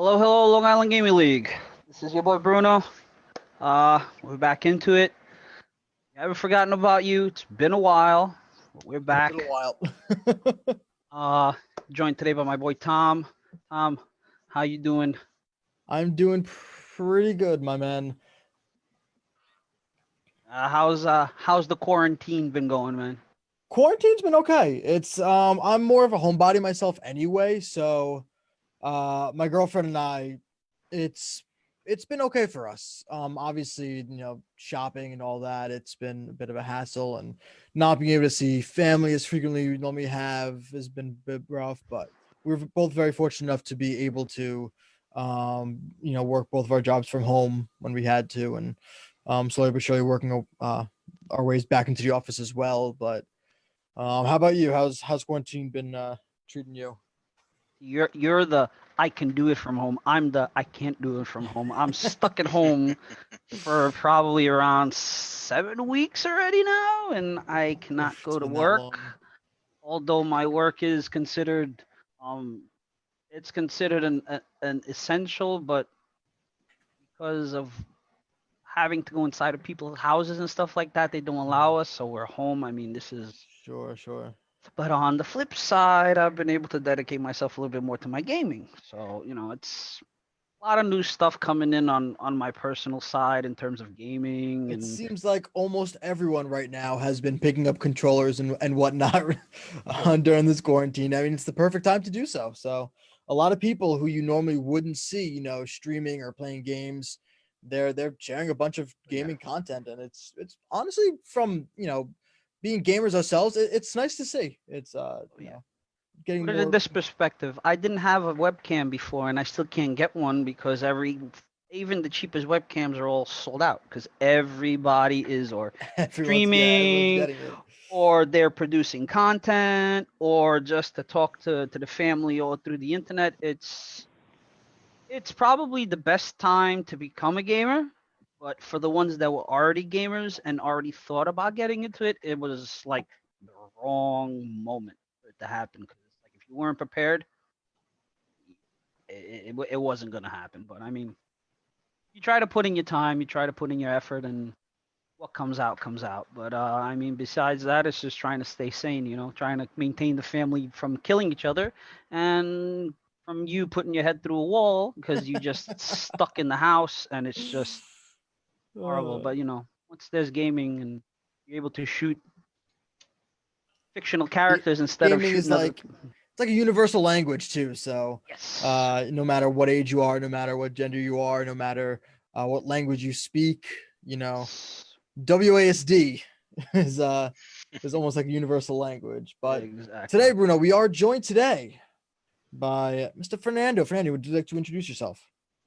Hello, hello, Long Island Gaming League. This is your boy Bruno. We're back into it. I haven't forgotten about you. It's been a while, but we're Been a little back. while. Uh, Joined today by my boy Tom. Tom, how you doing? I'm doing pretty good, my man. How's the quarantine been going, man? Quarantine's been okay. I'm more of a homebody myself anyway, so my girlfriend and I it's it's been okay for us. Obviously, shopping and all that, it's been a bit of a hassle, and not being able to see family as frequently we normally have has been a bit rough, but we're both very fortunate enough to be able to work both of our jobs from home when we had to, and slowly but surely working our ways back into the office as well. But how about you? How's quarantine been treating you? You're the I can do it from home. I'm the I can't do it from home. I'm stuck at home for probably around 7 weeks already now, and I cannot Oof, it's go to been that work. long. Although my work is considered um it's considered an essential, but because of having to go inside of people's houses and stuff like that, they don't allow Mhm. us, so we're home. I mean, this is. Sure, sure. But on the flip side, I've been able to dedicate myself a little bit more to my gaming. So it's a lot of new stuff coming in on my personal side in terms of gaming It and seems like almost everyone right now has been picking up controllers and whatnot during this quarantine. I mean, it's the perfect time to do so. So, a lot of people who you normally wouldn't see, streaming or playing games, they're sharing a bunch of yeah. gaming content, and it's honestly from being gamers ourselves, it's nice to see. It's Oh, yeah. getting Put it in more. this perspective. I didn't have a webcam before, and I still can't get one because even the cheapest webcams are all sold out because everybody is or Everyone's streaming getting it. or they're producing content or just to talk to the family or through the internet. It's probably the best time to become a gamer, but for the ones that were already gamers and already thought about getting into it, it was like the wrong moment for it to happen because it's like if you weren't prepared, it wasn't gonna happen. But I mean, you try to put in your time, you try to put in your effort, and what comes out comes out. But I mean, besides that, it's just trying to stay sane. Trying to maintain the family from killing each other, and from you putting your head through a wall because you just stuck in the house, and it's just horrible. Uh, But once there's gaming and you're able to shoot fictional characters instead of gaming is shooting other. like it's like a universal language too. So, Yes. no matter what age you are, no matter what gender you are, no matter what language you speak, Yes. WASD is almost like a universal language. But Exactly. today, Bruno, we are joined today by Mr. Fernando. Fernando, would you like to introduce yourself?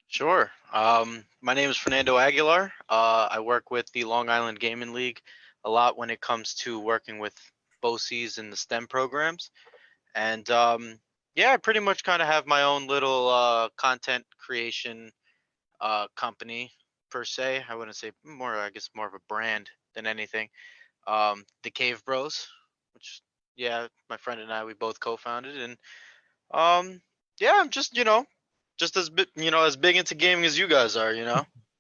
Sure. My name is Fernando Aguilar. I work with the Long Island Gaming League a lot when it comes to working with BOCES and the STEM programs. And yeah, I pretty much kind of have my own little content creation company per se. I wouldn't say more, I guess more of a brand than anything. The Cave Bros, which yeah, my friend and I we both co-founded, and um, yeah, I'm just as as big into gaming as you guys are.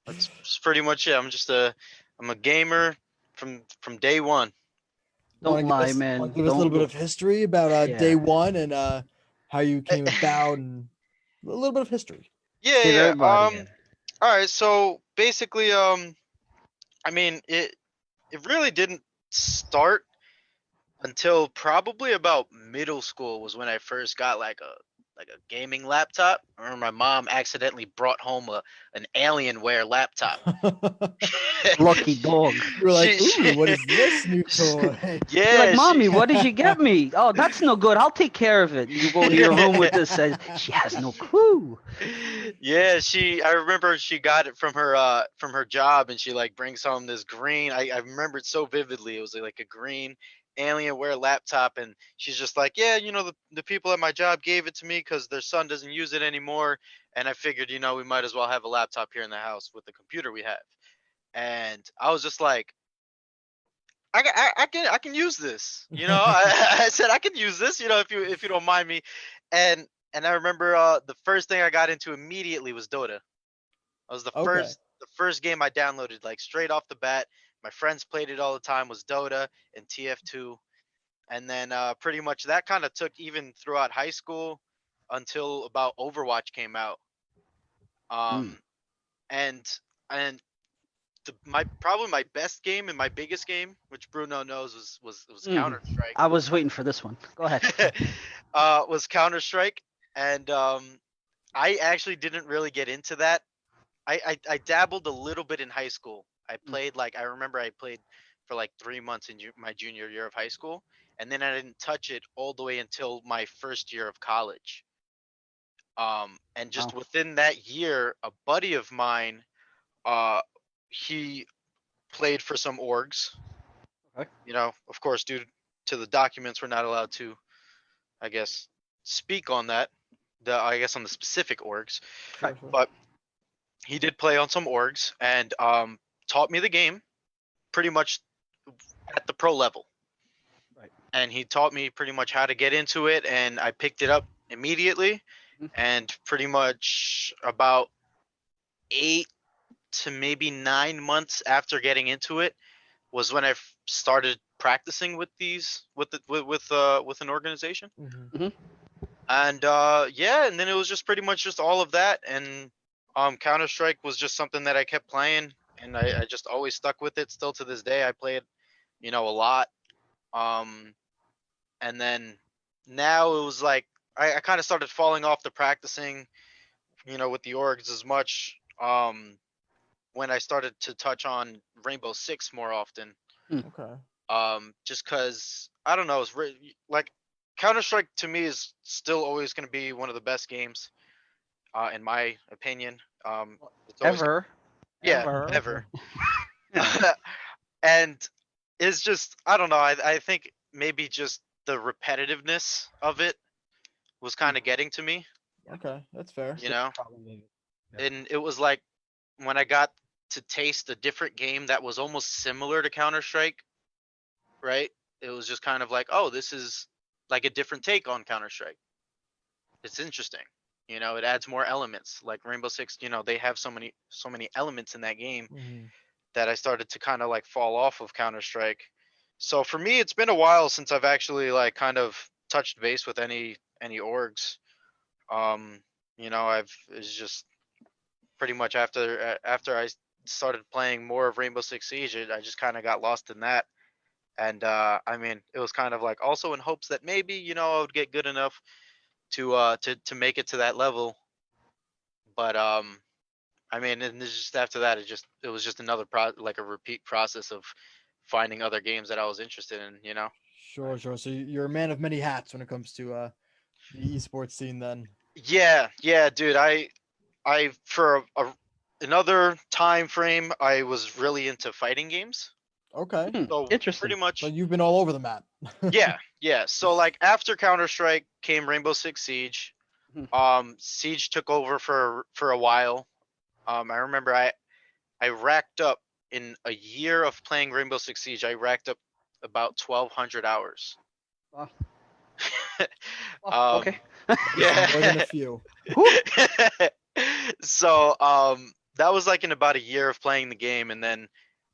That's pretty much it. I'm a gamer from day one. Don't lie, Want man. to give us a little Don't bit do. of history about day Yeah. one and how you came about and a little bit of history. Yeah, Give yeah. everybody. Yeah. All right. So basically, I mean, it really didn't start until probably about middle school was when I first got like a gaming laptop. I remember my mom accidentally brought home an Alienware laptop. Lucky dog. You're like, ooh, she, what is this new toy? You're like, yeah, she mommy, what did you get me? Oh, that's no good. I'll take care of it. You go to your room with this. Says she has no clue. yeah, I remember she got it from her job, and she like brings home this green. I remember it so vividly. It was like a green Alienware laptop, and she's just like, yeah, the people at my job gave it to me because their son doesn't use it anymore, and I figured, we might as well have a laptop here in the house with the computer we have. And I was just like, I can use this. I said I can use this. If you don't mind me. And And I remember the first thing I got into immediately was Dota. That was Okay. the first game I downloaded, like straight off the bat. My friends played it all the time, was Dota and TF2. And then pretty much that kind of took even throughout high school until about Overwatch came out. Mm. Um, and and my probably my best game and my biggest game, which Bruno knows, was Mm. Counter Strike. I was waiting for this one. Go ahead. Was Counter Strike, and I actually didn't really get into that. I dabbled a little bit in high school. I Mm. played like I remember I played for like 3 months in my junior year of high school, and then I didn't touch it all the way until my first year of college. And just Wow. within that year, a buddy of mine, uh, he played for some orgs. Okay. You know, of course, due to the documents, we're not allowed to, I guess, speak on that. I guess on the specific orgs, Sure, Right. sure. but he did play on some orgs and taught me the game pretty much at the pro level. Right. And he taught me pretty much how to get into it, and I picked it up immediately. Mhm. And pretty much about 8 to maybe 9 months after getting into it was when I started practicing with these with an organization. Mhm. Mhm. And yeah, and then it was just pretty much just all of that. And Counter Strike was just something that I kept playing, and I just always stuck with it. Still to this day, I play it, a lot. Um, and then now it was like I kind of started falling off the practicing, with the orgs as much. When I started to touch on Rainbow Six more often. Okay. Just cause I don't know, like Counter Strike to me is still always going to be one of the best games, in my opinion. It's always, Ever. yeah, Ever. ever. And it's just I don't know. I think maybe just the repetitiveness of it was kind of getting to me, Okay. That's fair. you know. Probably. Yeah. And it was like when I got to taste a different game that was almost similar to Counter Strike, right? It was just kind of like, oh, this is like a different take on Counter Strike. It's interesting. It adds more elements. Like Rainbow Six, they have so many elements in that game Mhm. that I started to kind of like fall off of Counter Strike. So for me, it's been a while since I've actually like kind of touched base with any orgs. Um, I've it's just pretty much after I started playing more of Rainbow Six Siege, I just kind of got lost in that. And I mean, it was kind of like also in hopes that maybe I would get good enough to make it to that level. But I mean, and it's just after that, it was just another like a repeat process of finding other games that I was interested in. Sure, sure. So you're a man of many hats when it comes to the esports scene then. Yeah, yeah, dude. I for another time frame, I was really into fighting games. Okay. So pretty Interesting. So much, you've been all over the map. yeah, yeah. So like after Counter Strike came Rainbow Six Siege. Mhm. Siege took over for a while. I remember I racked up in a year of playing Rainbow Six Siege. I racked up about 1,200 hours. Wow. Well, um, okay. It's more than a yeah. few. Whew. So that was like in about a year of playing the game, and then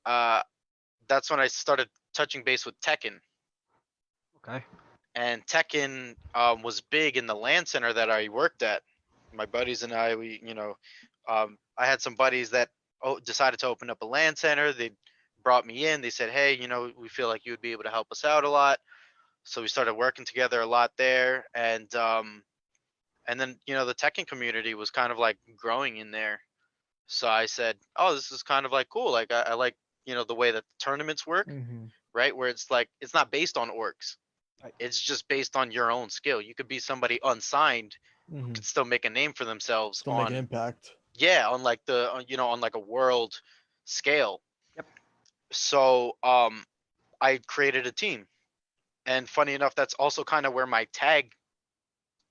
uh, that's when I started touching base with Tekken. Okay. And Tekken was big in the LAN center that I worked at. My buddies and I, I had some buddies that decided to open up a LAN center. They brought me in. They said, "Hey, we feel like you would be able to help us out a lot." So we started working together a lot there, and then the Tekken community was kind of like growing in there. So I said, "Oh, this is kind of like cool. Like I like the way that the tournaments work, Mm-hmm. right? Where it's like it's not based on orgs. Right. It's just based on your own skill. You could be somebody unsigned who Mm-hmm. could still make a name for themselves Still make an on, impact. yeah, on like on like a world scale. Yep. So I created a team, and funny enough, that's also kind of where my tag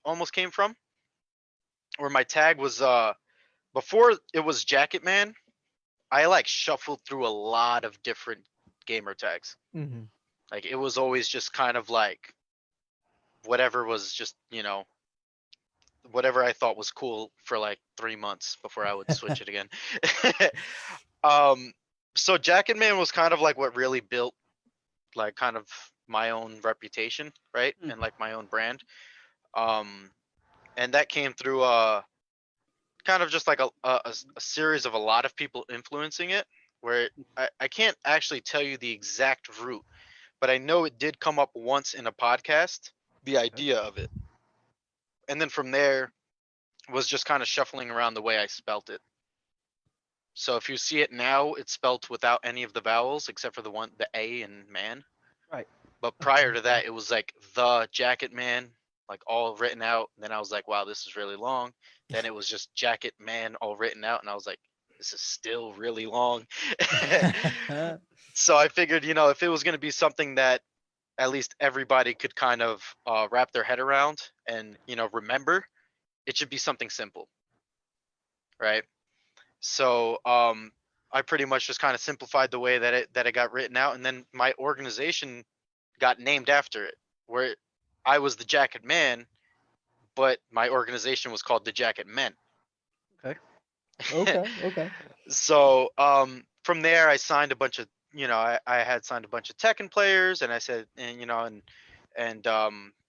almost came from. Where my tag was before it was Jacket Man. I like shuffled through a lot of different gamer tags. Mm-hmm. Like it was always just kind of like whatever was just whatever I thought was cool for like 3 months before I would switch it again. um, so Jacket Man was kind of like what really built like kind of my own reputation, right, Mm. and like my own brand. Um, and that came through kind of just like a series of a lot of people influencing it, where I can't actually tell you the exact route, but I know it did come up once in a podcast, the idea of it. And then from there was just kind of shuffling around the way I spelt it. So if you see it now, it's spelt without any of the vowels except for the A in man. Right. But prior to that, it was like the Jacket Man, like all written out. And then I was like, wow, this is really long. Then it was just Jacket Man all written out, and I was like, this is still really long. So I figured, if it was going to be something that at least everybody could kind of wrap their head around and remember, it should be something simple, right? So I pretty much just kind of simplified the way that it got written out, and then my organization got named after it, where I was the Jacket Man, but my organization was called the Jacket Men. Okay. Okay. So from there, I signed a bunch of I had signed a bunch of Tekken players, and I said, and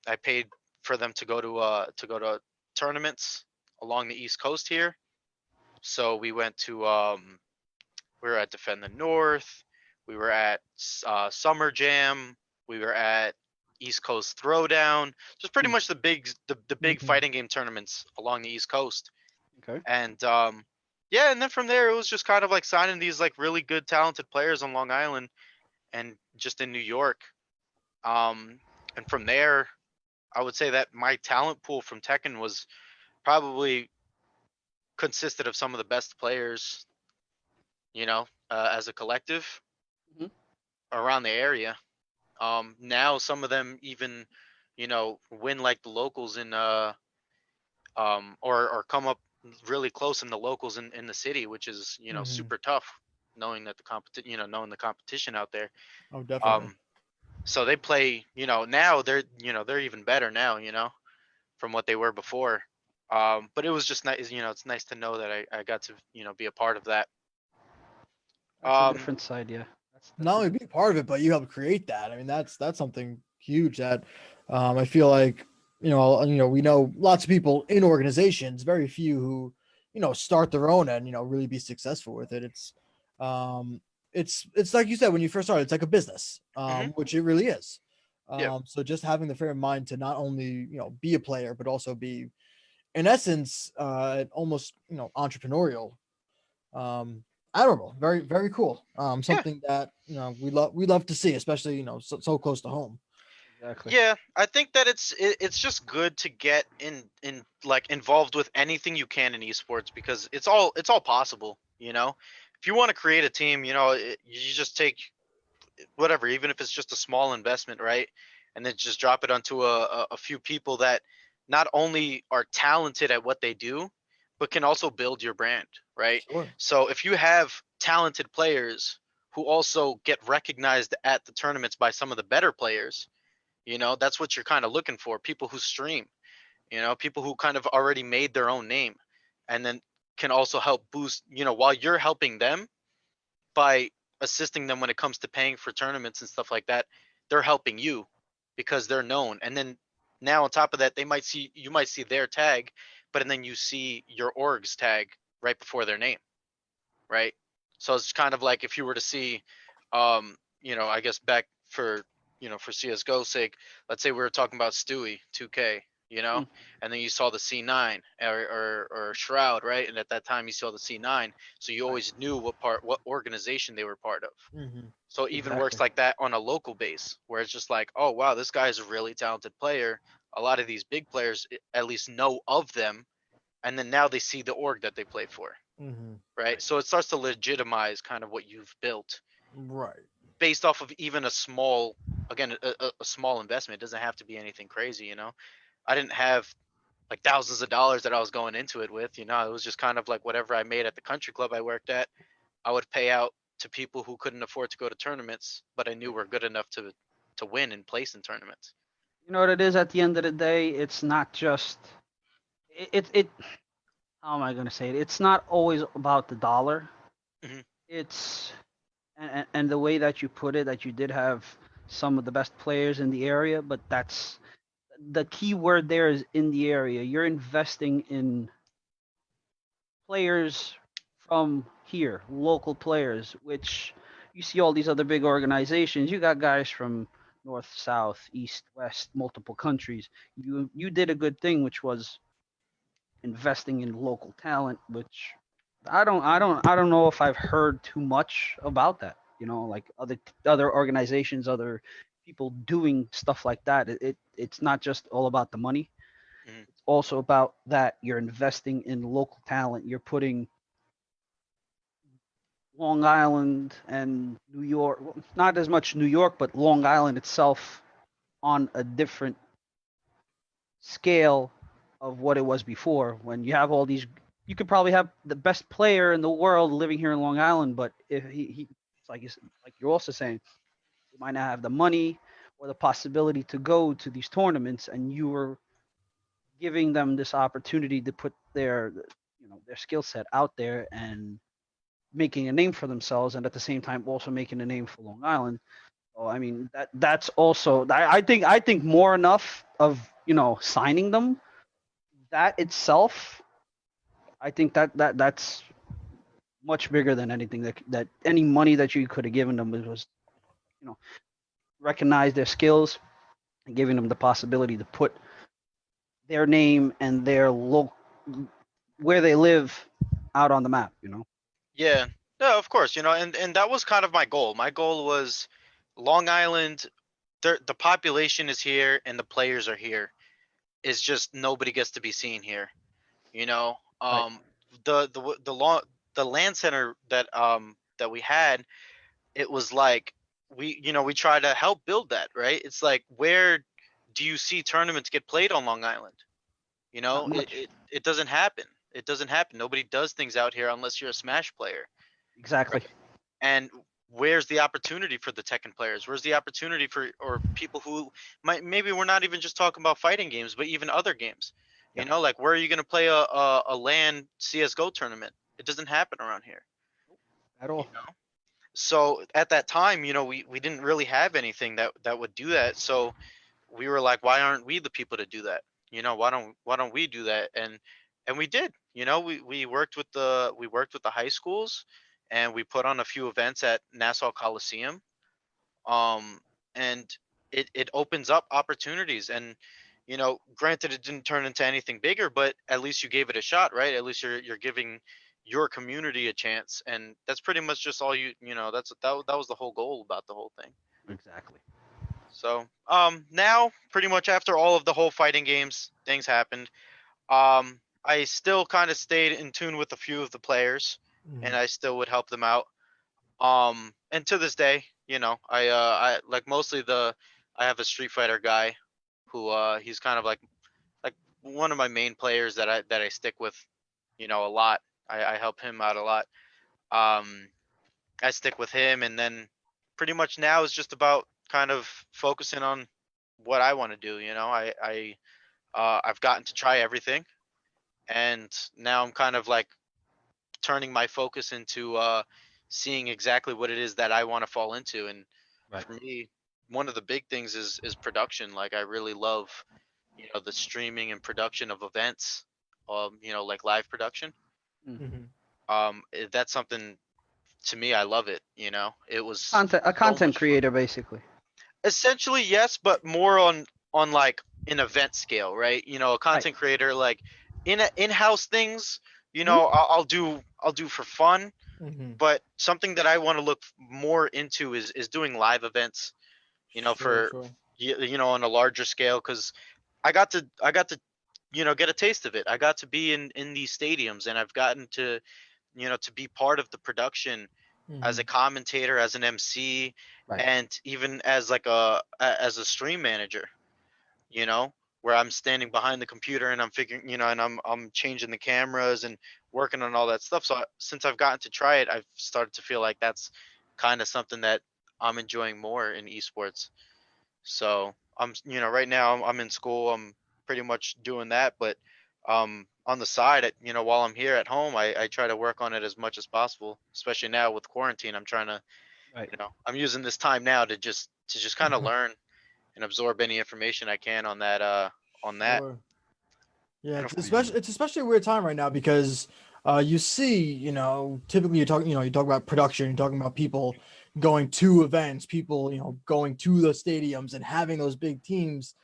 I paid for them to go to tournaments along the East Coast here. So we went to we were at Defend the North, we were at Summer Jam, we were at East Coast Throwdown, just pretty Hmm. much the big Mhm. fighting game tournaments along the East Coast. Okay. And yeah, and then from there it was just kind of like signing these like really good talented players on Long Island and just in New York. Um, and from there, I would say that my talent pool from Tekken was probably consisted of some of the best players, as a collective Mhm. around the area. Now some of them even, win like the locals in or come up really close in the locals in the city, which is Mhm. super tough, knowing that the competition, knowing the competition out there. Oh, definitely. Um, so they play, now they're even better now, from what they were before. But it was just nice, it's nice to know that I got to, be a part of that. That's a Um, different side, yeah. That's Not a only be different a part of it, but you helped create that. I mean, that's something huge that I feel like we know lots of people in organizations, very few who start their own and really be successful with it. Um, it's like you said when you first started, it's like a business, hmm which it really is. yeah, So just having the fair mind to not only be a player, but also be in essence almost entrepreneurial, admirable, very very cool, yeah, something that we love to see, especially so close to home. exactly. yeah. I think that it's just good to get in like involved with anything you can in esports because it's all possible. If you want to create a team, you just take whatever, even if it's just a small investment, right? And then just drop it onto a few people that not only are talented at what they do, but can also build your brand, right? Sure. So if you have talented players who also get recognized at the tournaments by some of the better players, that's what you're kind of looking for. People who stream, people who kind of already made their own name and then can also help boost, while you're helping them by assisting them when it comes to paying for tournaments and stuff like that, they're helping you because they're known. And then now on top of that, you might see their tag, but then you see your org's tag right before their name, right? So it's kind of like if you were to see, I guess back for CS:GO sake, let's say we were talking about Stewie 2K, Mm. and then you saw the C9 or Shroud, right? And at that time you saw the C9, so you Right. always knew what organization they were part of. Hmm. So it even works Exactly. like that on a local base, where it's just like, oh wow, this guy is a really talented player. A lot of these big players at least know of them, and then now they see the org that they play for, Hmm. right? Right. So it starts to legitimize kind of what you've built Right. based off of even a small, again, a small investment. It doesn't have to be anything crazy. I didn't have like thousands of dollars that I was going into it with. It was just kind of like whatever I made at the country club I worked at, I would pay out to people who couldn't afford to go to tournaments, but I knew Right. were good enough to win and place in tournaments. You know what it is at the end of the day? It's not just it how am I gonna say it? It's not always about the dollar. Hmm. It's and the way that you put it, that you did have some of the best players in the area, but that's the key word there is in the area. You're investing in players from here, local players, which you see all these other big organizations. You got guys from north, south, east, west, multiple countries. You did a good thing, which was investing in local talent, which I don't know if I've heard too much about that. You know, like other organizations, other people doing stuff like that. It's not just all about the money. Hmm. It's also about that you're investing in local talent. You're putting Long Island and New York, well, not as much New York, but Long Island itself on a different scale of what it was before. When you have all these, you could probably have the best player in the world living here in Long Island, but if he it's like you're also saying, he might not have the money or the possibility to go to these tournaments, and you were giving them this opportunity to put their skill set out there and making a name for themselves, and at the same time also making a name for Long Island. So I mean that's also I think more enough of signing them, that itself, I think that's much bigger than anything that any money that you could have given them was you know recognize their skills and giving them the possibility to put their name and their where they live out on the map. Yeah. No, of course, and that was kind of my goal. My goal was Long Island. The population is here and the players are here. It's just nobody gets to be seen here. You know, Right. the land center that we had, it was like we try to help build that, right? It's like, where do you see tournaments get played on Long Island? Not It, much. it doesn't happen. It doesn't happen. Nobody does things out here unless you're a Smash player, Exactly. right? And where's the opportunity for the Tekken players? Where's the opportunity for or people who maybe we're not even just talking about fighting games, but even other games. Yeah. Like, where are you going to play a LAN CS:GO tournament? It doesn't happen around here. At You all. know. So at that time, we didn't really have anything that would do that. So we were like, why aren't we the people to do that? Why don't we do that? And we did. We worked with the high schools, and we put on a few events at Nassau Coliseum. um and it opens up opportunities. And granted, it didn't turn into anything bigger, but at least you gave it a shot, right? At least you're giving your community a chance. And that's pretty much just all that was the whole goal about the whole thing. Exactly. So now, pretty much after all of the whole fighting games things happened, I still kind of stayed in tune with a few of the players, and Mhm. I still would help them out. And to this day, I like mostly I have a Street Fighter guy who he's kind of like one of my main players that I stick with, a lot. I help him out a lot. Um, I stick with him, and then pretty much now is just about kind of focusing on what I want to do. I've gotten to try everything, and now I'm kind of like turning my focus into seeing exactly what it is that I want to fall into. And Right. for me, one of the big things is production. Like, I really love, the streaming and production of events, like live production. Mm. Mhm. That's something, to me, I love it. It was A so content much fun. creator, basically. Essentially, yes, but more on like an event scale, right? A Right. content creator, like in-house things. Hmm. I'll do for fun. Mhm. But something that I want to look more into is doing live events. Sure, For sure. on a larger scale, because I got to get a taste of it. I got to be in these stadiums, and I've gotten to be part of the production as a Mhm. commentator, as an MC, Right. and even as like as a stream manager. You know, where I'm standing behind the computer and I'm figuring, and I'm changing the cameras and working on all that stuff. So since I've gotten to try it, I've started to feel like that's kind of something that I'm enjoying more in esports. So right now I'm in school. I'm pretty much doing that, but on the side, while I'm here at home, I try to work on it as much as possible. Especially now with quarantine, I'm trying to, Right. I'm using this time now to just kind of learn and absorb any information I can on that. Sure. Yeah, And it's of course, especially a weird time right now because you see, typically you talk about production, you're talking about people going to events, people, going to the stadiums and having those big teams,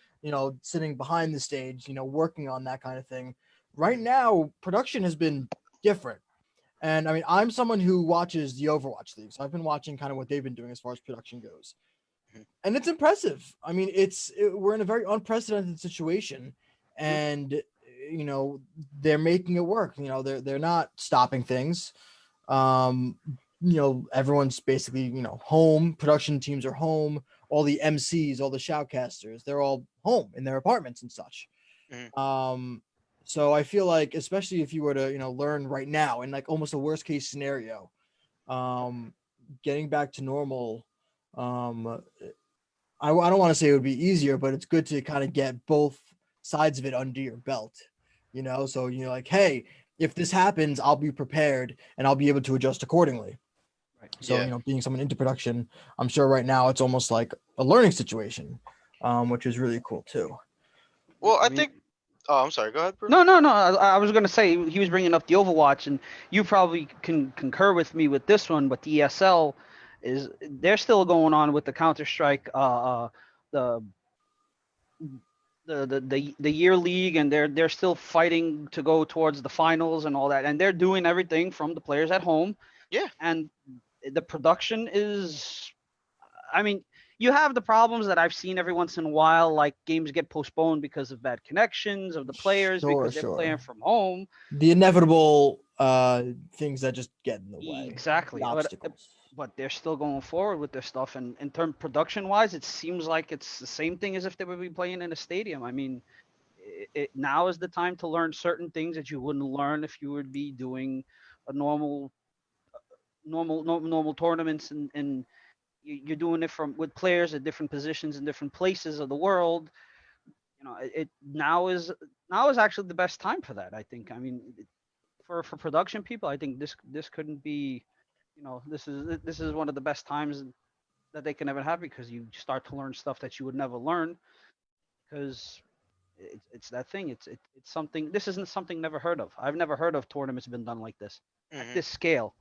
sitting behind the stage, working on that kind of thing. Right now, production has been different. And I mean, I'm someone who watches the Overwatch League, so I've been watching kind of what they've been doing as far as production goes, Mhm. and it's impressive. I mean, we're in a very unprecedented situation, Mhm. and you know they're making it work. They're not stopping things. Um, everyone's basically home. Production teams are home. All the MCs, all the shoutcasters, they're all home in their apartments and such. Mhm. Um, so I feel like, especially if you were to learn right now in like almost a worst case scenario, um, getting back to normal, um, I don't want to say it would be easier, but it's good to kind of get both sides of it under your belt, So you're like, hey, if this happens, I'll be prepared and I'll be able to adjust accordingly. Right. So Yeah. being someone into production, I'm sure right now it's almost like a learning situation, which is really cool too. Yeah. Well, I I mean, think. Oh, I'm sorry. Go ahead, Bruno. no, no, no. I was gonna say he was bringing up the Overwatch, and you probably can concur with me with this one. But the ESL is they're still going on with the Counter Strike, the the year league, and they're still fighting to go towards the finals and all that, and they're doing everything from the players at home, Yeah. and the production is. I mean, you have the problems that I've seen every once in a while, like games get postponed because of bad connections of the players Sure, because they're playing sure. from home. The inevitable things that just get in the way, the Exactly, obstacles. but they're still going forward with their stuff, and in term production wise, it seems like it's the same thing as if they would be playing in a stadium. I mean, now is the time to learn certain things that you wouldn't learn if you would be doing a normal tournaments, and you're doing it from with players at different positions in different places of the world. It now is actually the best time for that. I think. I mean, for production people, I think this couldn't be. This is one of the best times that they can ever have because you start to learn stuff that you would never learn because it's that thing. It's something. This isn't something never heard of. I've never heard of tournaments been done like this at Hmm. this scale.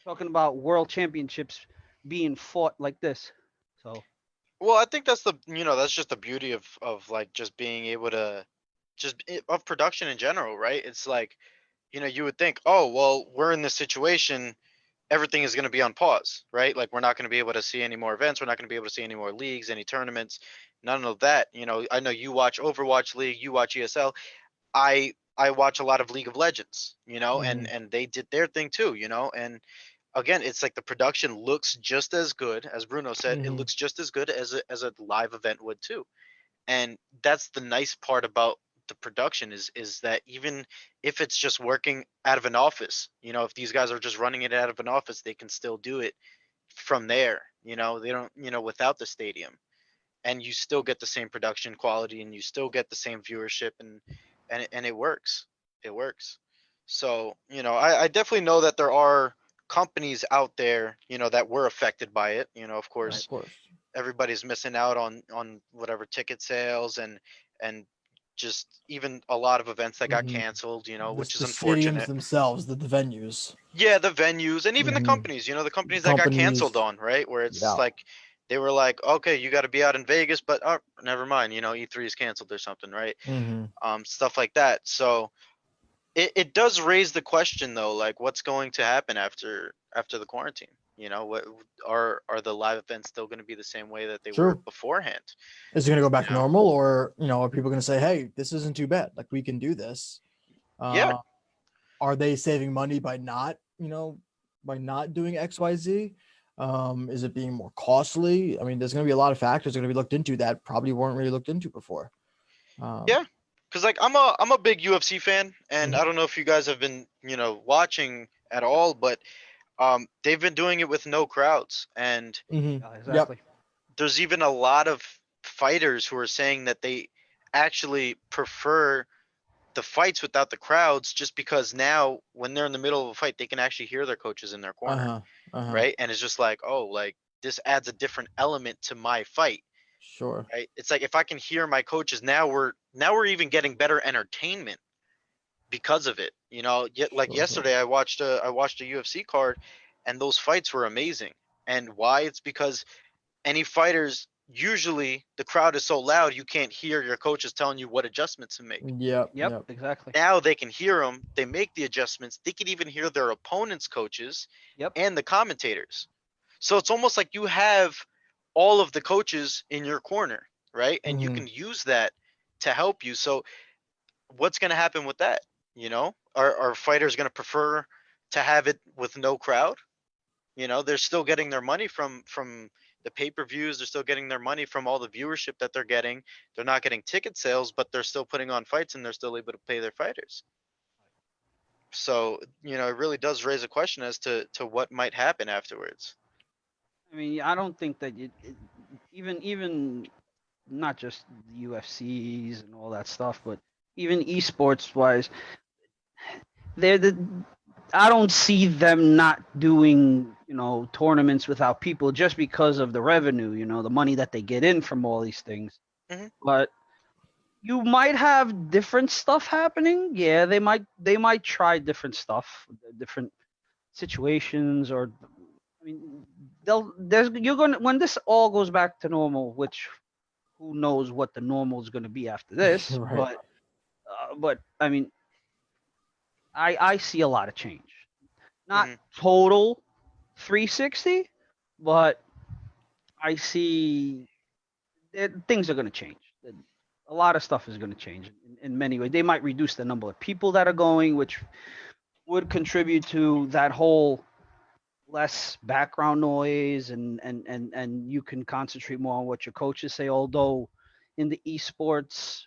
Talking about world championships being fought like this. So Well, I think that's just the beauty of like just being able to of production in general, right? It's like, you would think, oh, well, we're in this situation, everything is going to be on pause, right? Like we're not going to be able to see any more events, we're not going to be able to see any more leagues, any tournaments, none of that. I know you watch Overwatch League, you watch ESL. I watch a lot of League of Legends, and Mhm. and they did their thing too, and again, it's like the production looks just as good as Bruno said. It Mhm. looks just as good as a live event would too, and that's the nice part about the production is that even if it's just working out of an office, if these guys are just running it out of an office, they can still do it from there. They don't, without the stadium, and you still get the same production quality and you still get the same viewership, and it works. It works. So I definitely know that there are companies out there that were affected by it. Of Of right, course, course. everybody's missing out on whatever ticket sales and just even a lot of events that got Mhm. canceled, The which is the stadiums unfortunate. themselves, the venues, Yeah, the venues and even the Mhm. companies, the The companies that got canceled companies. on, right? Where it's Yeah. like they were like, okay, you got to be out in Vegas, but oh, never mind, E3 is canceled or something, right? Mhm. Stuff like that. So it does raise the question though, like what's going to happen after the quarantine? What are the live events still going to be the same way that they were True. beforehand? Is it going to go You back know? normal, or are people going to say, "Hey, this isn't too bad. Like we can do this"? Yeah, Uh, are they saving money by not doing XYZ? Is it being more costly? I mean, there's going to be a lot of factors that are going to be looked into that probably weren't really looked into before. Um, yeah. Cause like I'm a big UFC fan, and mhm, I don't know if you guys have been watching at all, but they've been doing it with no crowds, and mhm. yeah, Yep. exactly. there's even a lot of fighters who are saying that they actually prefer the fights without the crowds, just because now when they're in the middle of a fight, they can actually hear their coaches in their corner, Uh-huh. Uh-huh. right? And it's just like, oh, like this adds a different element to my fight, Sure. right? It's like if I can hear my coaches, now we're even getting better entertainment because of it. You know, yet like Sure. yesterday I watched a UFC card, and those fights were amazing. And why? It's because any fighters, usually the crowd is so loud you can't hear your coaches telling you what adjustments to make. Yep. Yep, Yep. exactly. Now they can hear them, they make the adjustments, they can even hear their opponent's coaches Yep. and the commentators. So it's almost like you have all of the coaches in your corner, right? And you Mhm. can use that to help you. So what's going to happen with that? Are fighters going to prefer to have it with no crowd? They're still getting their money from the pay-per-views. They're still getting their money from all the viewership that they're getting. They're not getting ticket sales, but they're still putting on fights, and they're still able to pay their fighters. So it really does raise a question as to what might happen afterwards. I mean, I don't think that even not just the UFCs and all that stuff, but even esports wise, they're the I don't see them not doing, tournaments without people just because of the revenue, the money that they get in from all these things. Mhm. But you might have different stuff happening. Yeah, they might try different stuff, different situations, or I mean, you're gonna when this all goes back to normal, which who knows what the normal is going to be after this, Right. but I mean, I see a lot of change. Not Mhm. total 360, but I see things are going to change. A lot of stuff is going to change in many ways. They might reduce the number of people that are going, which would contribute to that whole less background noise, and you can concentrate more on what your coaches say. Although in the esports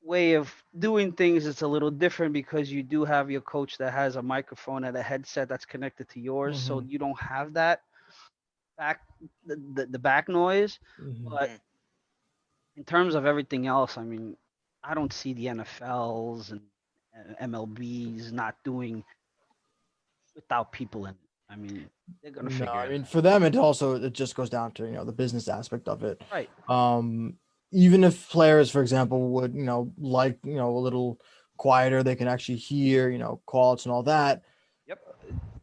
way of doing things, it's a little different because you do have your coach that has a microphone and a headset that's connected to yours, so Mhm. you don't have that back the back noise. Mhm. But in terms of everything else, I mean, I don't see the NFLs and MLBs not doing without people in it. I mean, they're gonna No, figure I it mean out. for them it just goes down to the business aspect of it. Right. Um, Even if players, for example, would like a little quieter, they can actually hear call outs and all that. Yep.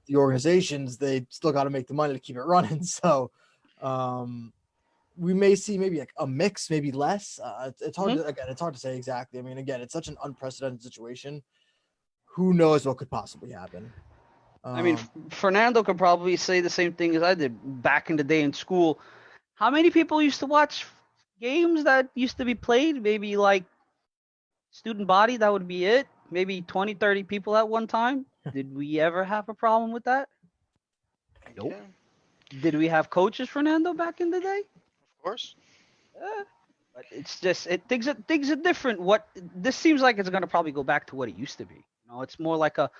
The organizations, they still got to make the money to keep it running. So, we may see maybe like a mix, maybe less. It's hard Hmm. to again, it's hard to say exactly. I mean, again, it's such an unprecedented situation. Who knows what could possibly happen? I mean, Um, Fernando could probably say the same thing as I did back in the day in school. How many people used to watch games that used to be played? Maybe like student body, that would be it. Maybe 20, 30 people at one time. Did we ever have a problem with that? Nope. Yeah, Did we have coaches, Fernando, back in the day? of course. Eh, but it's just things are different. What this seems like it's gonna probably go back to what it used to be. It's more like a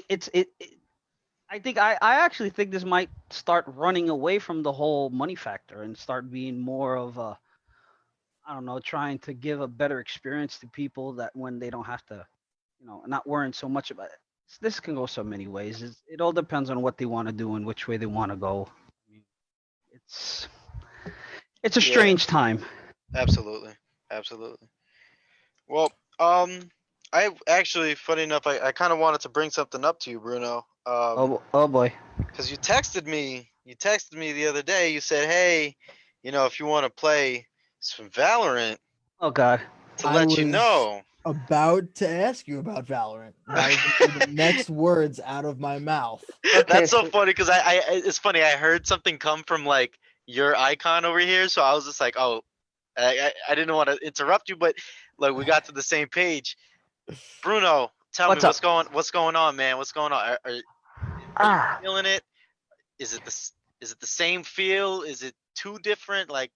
it's it I think I actually think this might start running away from the whole money factor and start being more of a, I don't know, trying to give a better experience to people that when they don't have to, not worrying so much about it. This can go so many ways. It all depends on what they want to do and which way they want to go. I mean, it's it's a Yeah, strange time. absolutely, absolutely. Well, I actually, funny enough, I kind of wanted to bring something up to you, Bruno. Oh boy. Because you texted me the other day. You said, "Hey, if you want to play some Valorant, Oh god. to I let you was know." about to ask you about Valorant. That was gonna be the next words out of my mouth. Okay. That's so funny because it's funny. I heard something come from like your icon over here, so I was just like, oh, I didn't want to interrupt you, but like we got to the same page. Bruno, tell me What's up? what's going on, man? What's going on? Are you Ah. feeling it? Is it the same feel? Is it too different? Like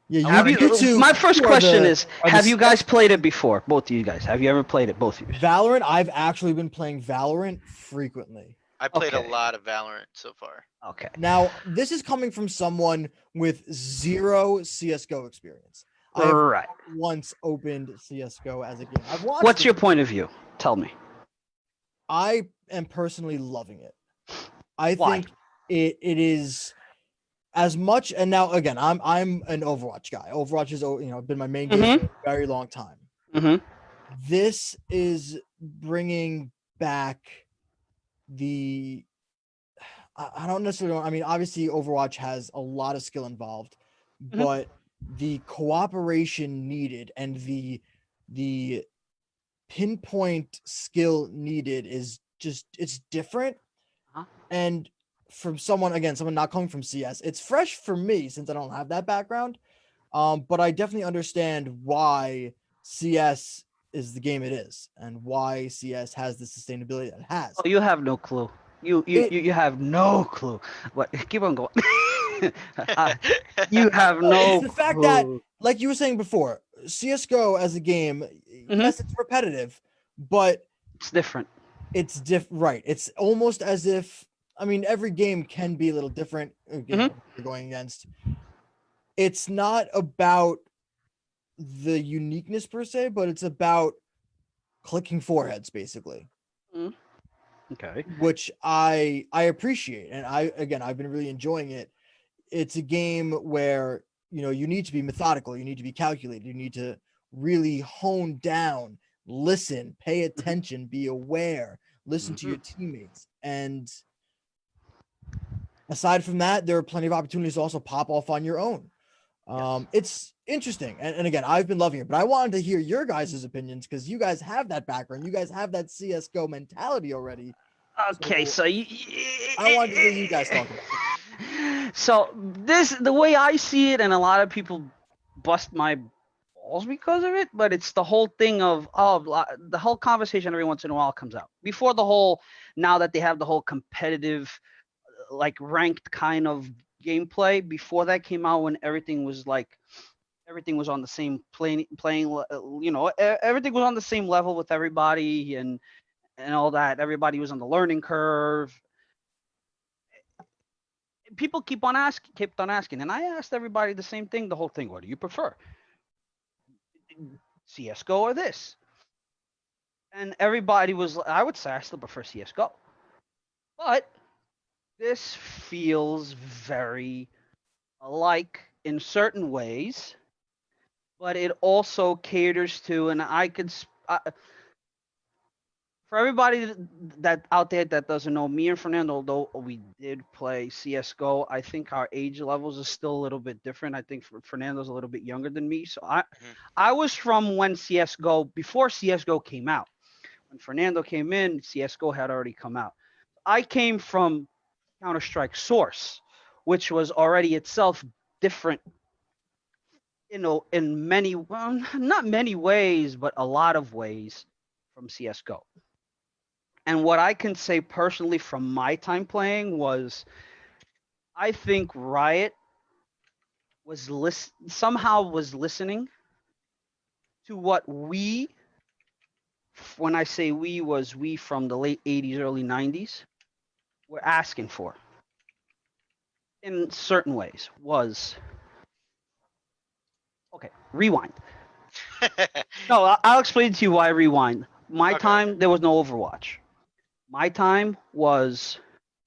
Yeah, I Have want to you? get My you first two are question the is: Have you guys played it before? Both of you guys. Have you ever played it? Both of you. Valorant. I've actually been playing Valorant frequently. I played a Okay. lot of Valorant so far. Okay. Now, this is coming from someone with zero CS:GO experience. I have Right. once opened CS:GO as a game. I've watched What's it. your point of view? Tell me. I am personally loving it. I Why? think it is as much. And now again, I'm an Overwatch guy. Overwatch has been my main game for Mm-hmm. a very long time. Mm-hmm. This is bringing back the I don't necessarily. I mean, obviously, Overwatch has a lot of skill involved, Mm-hmm. but the cooperation needed and the pinpoint skill needed is just it's different. Uh-huh. And from someone not coming from CS, it's fresh for me since I don't have that background. But I definitely understand why CS is the game it is and why CS has the sustainability that it has. Oh, you have no clue. It You have no clue. What? Keep on going. Uh, you have it's no the fact that, clue. like you were saying before, CS:GO as a game, Mm-hmm. yes, it's repetitive, but It's different. it's right. It's almost as if I mean every game can be a little different, Mm-hmm. you're going against. It's not about the uniqueness per se, but it's about clicking foreheads basically, Mm-hmm. Okay. which I appreciate. And I've been really enjoying it. It's a game where, you need to be methodical, you need to be calculated, you need to really hone down, listen, pay Mm-hmm. attention, be aware, listen to Mm-hmm. your teammates. And aside from that, there are plenty of opportunities to also pop off on your own. Yes. It's interesting. And again, I've been loving it, but I wanted to hear your guys' opinions because you guys have that background. You guys have that CS:GO mentality already. Okay, So so I wanted to hear you guys talk about it. so this the way I see it, and a lot of people bust my balls because of it, but it's the whole thing of the whole conversation every once in a while comes out before the whole now that they have the whole competitive like ranked kind of gameplay. Before that came out, when everything was on the same everything was on the same level with everybody and all that. Everybody was on the learning curve. People kept on asking, and I asked everybody the same thing. The whole thing: what do you prefer, CS:GO or this? And everybody was. I would say I still prefer CS:GO, but this feels very alike in certain ways, but it also caters to, and I could for everybody that out there that doesn't know, me and Fernando, although we did play CS:GO, I think our age levels is still a little bit different. I think Fernando's a little bit younger than me, so Mhm. I was from when CS:GO before CS:GO came out. When Fernando came in, CS:GO had already come out. I came from Counter Strike Source, which was already itself different, in many, well, not many ways, but a lot of ways from CS:GO. And what I can say personally from my time playing was I think Riot somehow was listening to what when I say we from the late 80s, early 90s, were asking for in certain ways was okay, rewind. No, I'll explain to you why rewind. My Okay. time, there was no Overwatch. My time was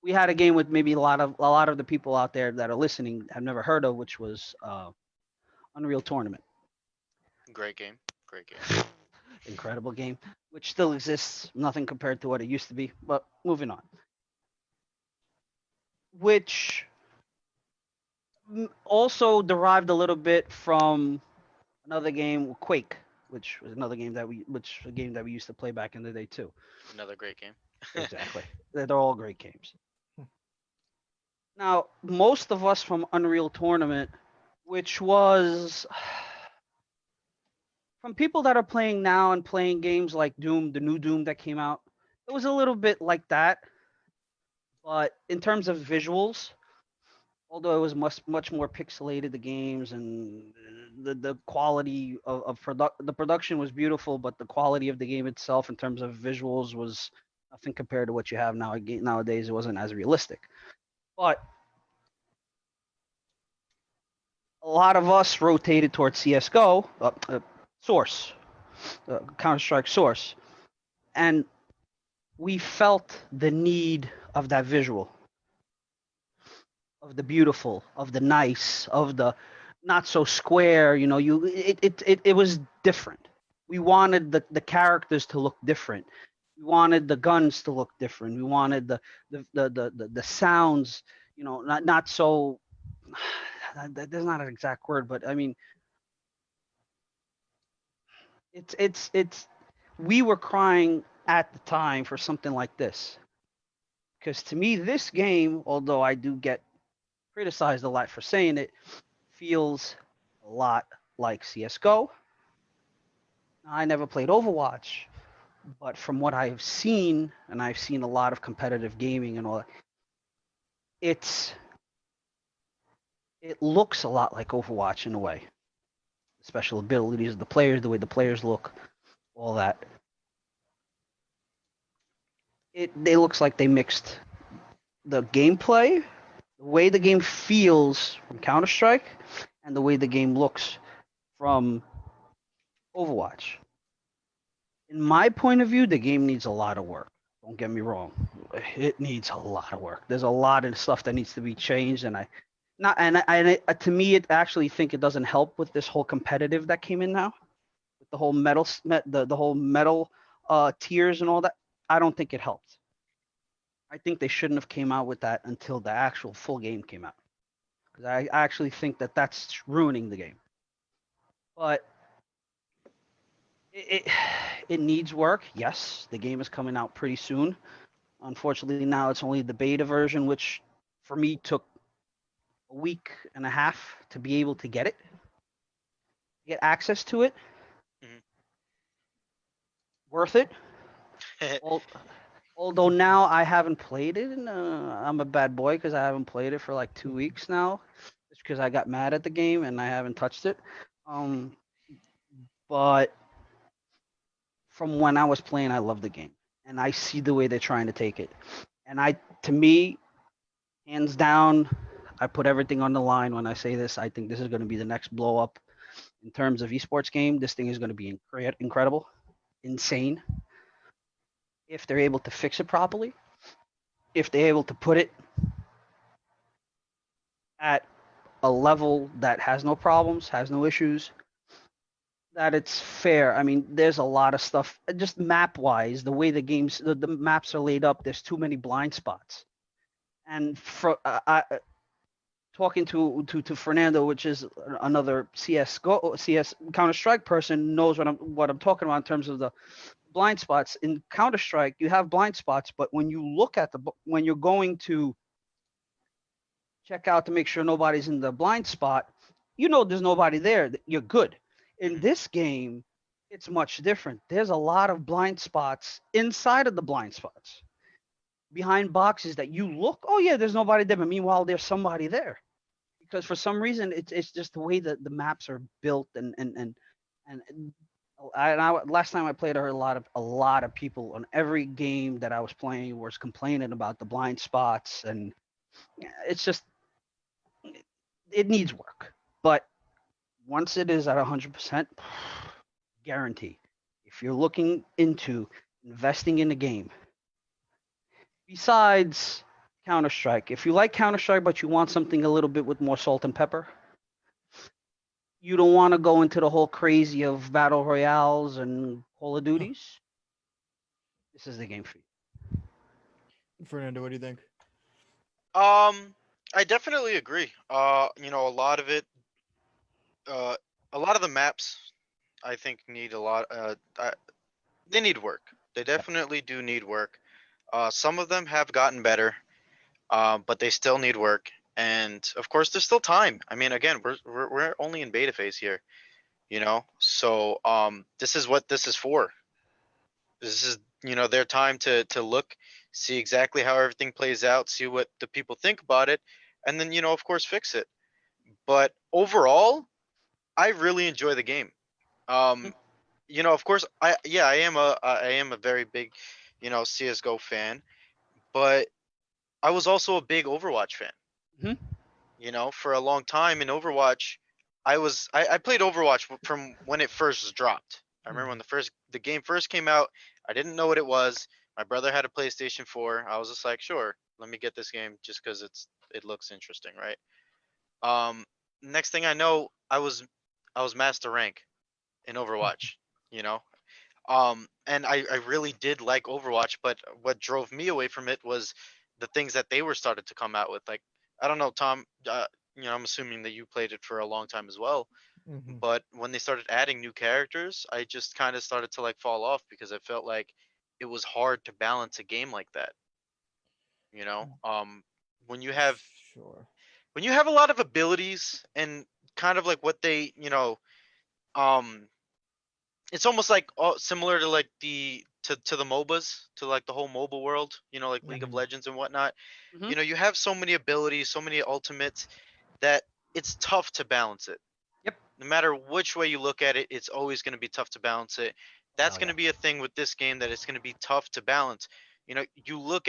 we had a game with maybe a lot of the people out there that are listening have never heard of, which was Unreal Tournament. Great game. Great game. Incredible game, which still exists. Nothing compared to what it used to be. But moving on. Which also derived a little bit from another game, Quake, which was another game which a game that we used to play back in the day too. Another great game. Exactly. They're all great games. Now, most of us from Unreal Tournament, which was from people that are playing now and playing games like Doom, the new Doom that came out, it was a little bit like that. But in terms of visuals, although it was much more pixelated, the games and the quality the production was beautiful, but the quality of the game itself in terms of visuals was nothing compared to what you have nowadays. It wasn't as realistic. But a lot of us rotated towards CS:GO, Source, Counter Strike Source, and we felt the need of that visual, of the beautiful, of the nice, of the not so square. You know, it was different. We wanted the characters to look different. We wanted the guns to look different. We wanted the sounds, you know, not so. There's not an exact word, but I mean, it's. We were crying at the time for something like this, because to me, this game, although I do get criticized a lot for saying it, feels a lot like CS:GO. I never played Overwatch, but from what I've seen, and I've seen a lot of competitive gaming and all that, it's it looks a lot like Overwatch in a way. The special abilities of the players, the way the players look, all that. It looks like they mixed the gameplay, the way the game feels from Counter Strike, and the way the game looks from Overwatch. In my point of view, the game needs a lot of work. Don't get me wrong; it needs a lot of work. There's a lot of stuff that needs to be changed, and I not and to me, it actually think it doesn't help with this whole competitive that came in now, with the whole the whole metal tiers and all that. I don't think it helped. I think they shouldn't have came out with that until the actual full game came out, because I actually think that that's ruining the game. But it it needs work. Yes, the game is coming out pretty soon. Unfortunately, now it's only the beta version, which for me took a week and a half to be able to get access to it. Mhm. Worth it. Although now I haven't played it, and I'm a bad boy because I haven't played it for like 2 weeks now. It's because I got mad at the game and I haven't touched it. Um, but from when I was playing, I love the game, and I see the way they're trying to take it. And to me, hands down, I put everything on the line when I say this. I think this is going to be the next blow up in terms of esports game. This thing is going to be incredible, insane if they're able to fix it properly. If they're able to put it at a level that has no problems, has no issues, that it's fair. I mean, there's a lot of stuff, just map wise, the way the maps are laid up, there's too many blind spots. And talking to Fernando, which is another CS Counter Strike person, knows what I'm talking about in terms of the blind spots. In Counter Strike, you have blind spots, but when you look at when you're going to check out to make sure nobody's in the blind spot, you know there's nobody there. You're good. In Mhm. this game, it's much different. There's a lot of blind spots inside of the blind spots, behind boxes that you look, oh yeah, there's nobody there, but meanwhile there's somebody there. Because for some reason it's just the way that the maps are built and last time I played, I heard a lot of people on every game that I was playing was complaining about the blind spots, and it's just it needs work. But once it is at 100%, guarantee. If you're looking into investing in a game, besides Counter Strike, if you like Counter Strike but you want something a little bit with more salt and pepper, you don't want to go into the whole crazy of battle royales and Call of Duties, this is the game for you. Fernando, what do you think? Um, I definitely agree. Uh, a lot of the maps, I think need a lot. They need work. They definitely do need work. Some of them have gotten better, but they still need work. And of course, there's still time. I mean, again, we're only in beta phase here, you know. So this is what this is for. This is their time to look, see exactly how everything plays out, see what the people think about it, and then of course fix it. But overall, I really enjoy the game. Um, of course, I am a very big, CS:GO fan, but I was also a big Overwatch fan. Mm-hmm. For a long time in Overwatch, I played Overwatch from when it first dropped. I remember when Mhm. the game first came out. I didn't know what it was. My brother had a PlayStation 4. I was just like, sure, let me get this game just because it looks interesting, right? Um, next thing I know, I was master rank in Overwatch. You know, and I really did like Overwatch, but what drove me away from it was the things that they were started to come out with. Like, I don't know, Tom. I'm assuming that you played it for a long time as well. Mhm. But when they started adding new characters, I just kind of started to like fall off because I felt like it was hard to balance a game like that. You know, when you have Sure. when you have a lot of abilities and kind of like what they, um, it's almost like similar to like to the MOBAs, to like the whole mobile world, like League of Mhm. Legends and whatnot. Hmm. You have so many abilities, so many ultimates that it's tough to balance it. Yep. No matter which way you look at it, it's always going to be tough to balance it. That's Oh going yeah. to be a thing with this game, that it's going to be tough to balance. You look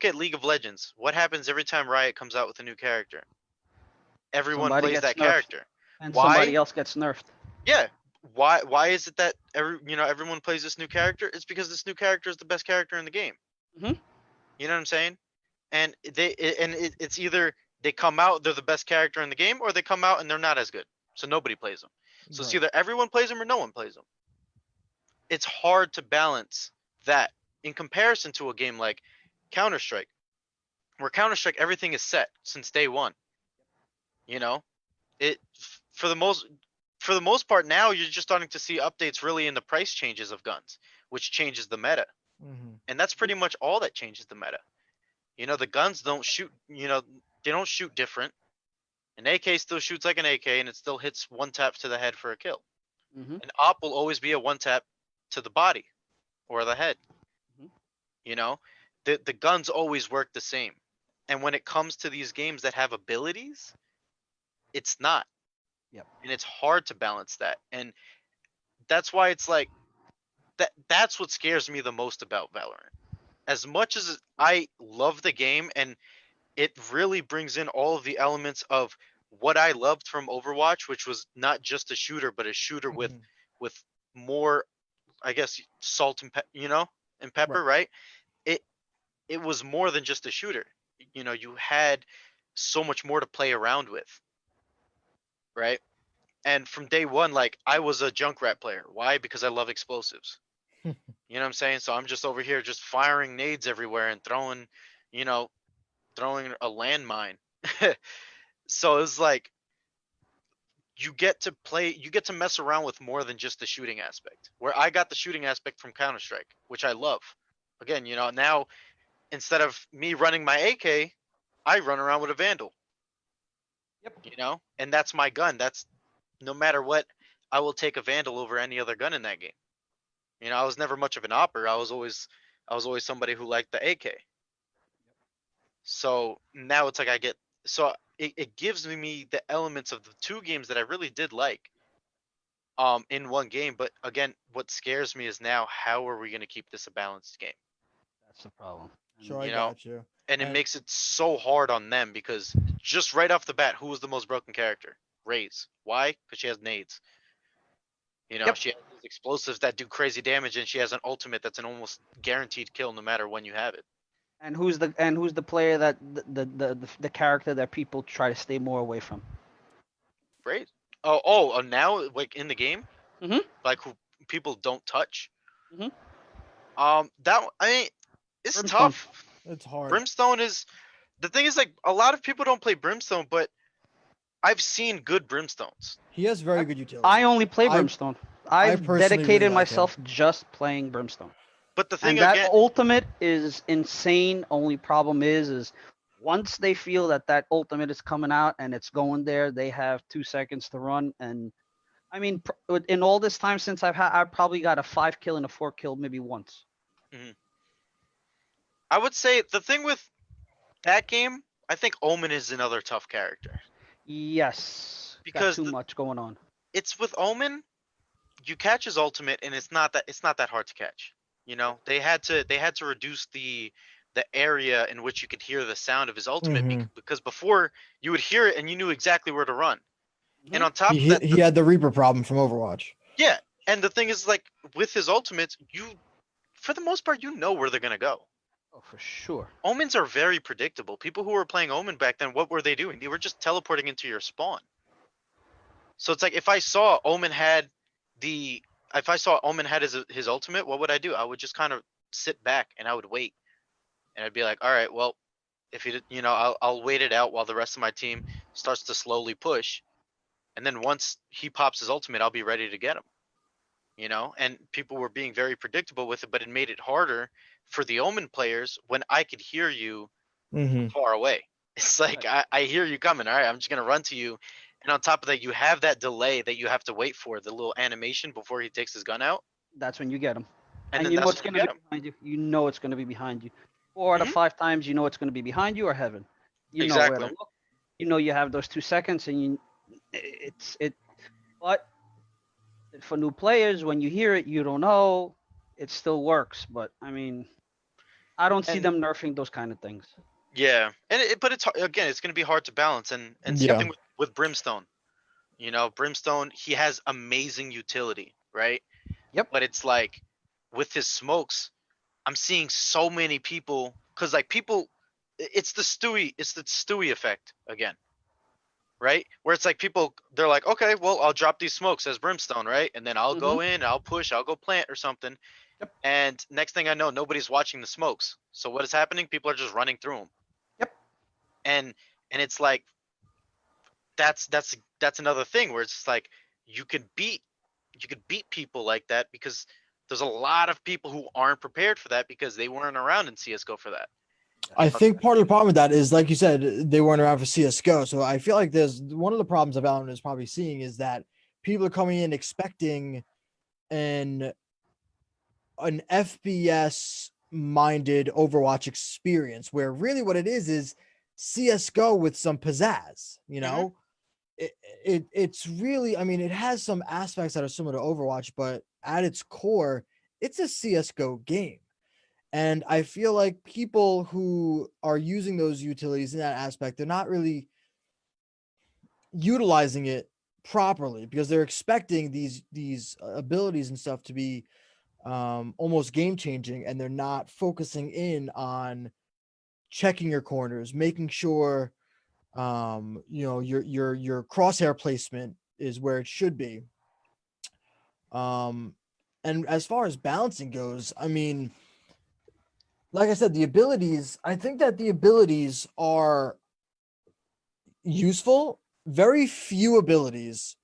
at League of Legends. What happens every time Riot comes out with a new character? Everyone Somebody plays gets that nerfed, character. and somebody Why? else gets nerfed. Yeah. Why is it that everyone plays this new character? It's because this new character is the best character in the game. Hmm. You know what I'm saying? And it's either they come out, they're the best character in the game, or they come out and they're not as good, so nobody plays them. So it's Right. either everyone plays them or no one plays them. It's hard to balance that in comparison to a game like Counter-Strike, where Counter-Strike everything is set since day one. You know, it for the most for the most part now you're just starting to see updates really in the price changes of guns, which changes the meta, Mhm. and that's pretty much all that changes the meta. The guns don't shoot. They don't shoot different. An AK still shoots like an AK, and it still hits one tap to the head for a kill. Hmm. An op will always be a one tap to the body or the head. Hmm. You know, the guns always work the same. And when it comes to these games that have abilities, it's not, Yep. and it's hard to balance that. And that's why it's like that's what scares me the most about Valorant. As much as I love the game, and it really brings in all of the elements of what I loved from Overwatch, which was not just a shooter, but a shooter with Mhm. with more, I guess, salt and and Right. pepper, right? It it was more than just a shooter. You had so much more to play around with, right? And from day one, like, I was a Junkrat player. Why? Because I love explosives. You know what I'm saying? So I'm just over here just firing nades everywhere and you know, throwing a landmine. So it's like you get to mess around with more than just the shooting aspect. Where I got the shooting aspect from Counter Strike, which I love. Again, now instead of me running my AK, I run around with a Vandal. Yep. And that's my gun. That's no matter what, I will take a Vandal over any other gun in that game. I was never much of an opper. I was always somebody who liked the AK. So now it's like it gives me the elements of the two games that I really did like in one game. But again, what scares me is now how are we going to keep this a balanced game? That's the problem. Sure, And I You know, got you. and it And makes it so hard on them because just right off the bat, who was the most broken character? Raze. Why? Because she has nades. yep. She has these explosives that do crazy damage, and she has an ultimate that's an almost guaranteed kill no matter when you have it. And who's the player that the character that people try to stay more away from? Right? Now like in the game, Hmm. like who people don't touch. Hmm. That I mean, it's Brimstone. tough. it's hard. Brimstone is the thing is like a lot of people don't play Brimstone, but I've seen good Brimstones. He has I, very good utility. I only play I Brimstone. I I've personally really dedicated like him. myself just playing Brimstone. But the thing And that again, ultimate is insane. Only problem is once they feel that ultimate is coming out and it's going there, they have 2 seconds to run. And I mean, in all this time since I've probably got a 5 kill and a 4 kill maybe once. mhm, I would say the thing with that game, I think Omen is another tough character Yes, got because too much going on. it's with Omen, you catch his ultimate, and it's not that hard to catch. They had to reduce the area in which you could hear the sound of his ultimate Hmm. because before you would hear it and you knew exactly where to run. And Mhm. on top of He that, he had the Reaper problem from Overwatch. yeah, and the thing is, like, with his ultimates, for the most part, you know where they're gonna go. Oh, for sure. Omens are very predictable. People who were playing Omen back then, what were they doing? They were just teleporting into your spawn. So it's like if I saw Omen had the if I saw Omen had his ultimate, what would I do? I would just kind of sit back and I would wait, and I'd be like, all right, well, if I'll wait it out while the rest of my team starts to slowly push, and then once he pops his ultimate, I'll be ready to get him. And people were being very predictable with it, but it made it harder for the Omen players when I could hear you Hmm. far away. It's like Right. I hear you coming. All right, I'm just gonna run to you, and on top of that, you have that delay that you have to wait for the little animation before he takes his gun out, That's when you get them. and And then you know that's it's when you going to be get him. behind you. You know it's going to be behind you. 4 out of Hmm. 5 times, you know it's going to be behind you or heaven. You know where to Exactly. look. You know you have those 2 seconds, and it's it. But for new players, when you hear it, you don't know. It still works, but I mean, I don't see And them nerfing those kind of things. yeah, but again, it's gonna be hard to balance, and same Yeah. thing with Brimstone. Brimstone, he has amazing utility, right? Yep. But it's like with his smokes, I'm seeing so many people because like people, it's the Stewie effect again, right? Where it's like people, they're like, okay, well, I'll drop these smokes as Brimstone, right? And then I'll Mhm. go in, I'll push, I'll go plant or something. Yep. And next thing I know, nobody's watching the smokes. So what is happening? People are just running through them. Yep. And and it's like that's another thing where it's just like you could beat you could beat people like that because there's a lot of people who aren't prepared for that because they weren't around in CS:GO for that. I Yes. think part of the problem with that is, like you said, they weren't around for CS:GO. So I feel like there's one of the problems that Valorant is probably seeing is that people are coming in expecting an an FPS minded Overwatch experience, where really what it is CS:GO with some pizzazz. Hmm. It's really, I mean, it has some aspects that are similar to Overwatch, but at its core, it's a CS:GO game. And I feel like people who are using those utilities in that aspect, they're not really utilizing it properly because they're expecting these abilities and stuff to be almost game changing, and they're not focusing in on checking your corners, making sure your crosshair placement is where it should be. Um, and as far as balancing goes, I mean, like I said, the abilities, I think that the abilities are useful. Very few abilities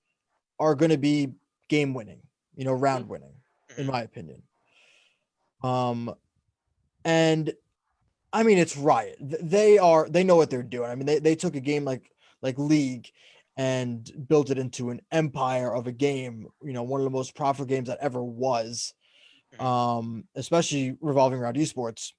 are going to be game winning, Mhm. round winning, in Hmm. my opinion. Um, and I mean, it's Riot. They know what they're doing. I mean, they took a game like League and built it into an empire of a game. One of the most profitable games that ever was. Hmm. Especially revolving around esports.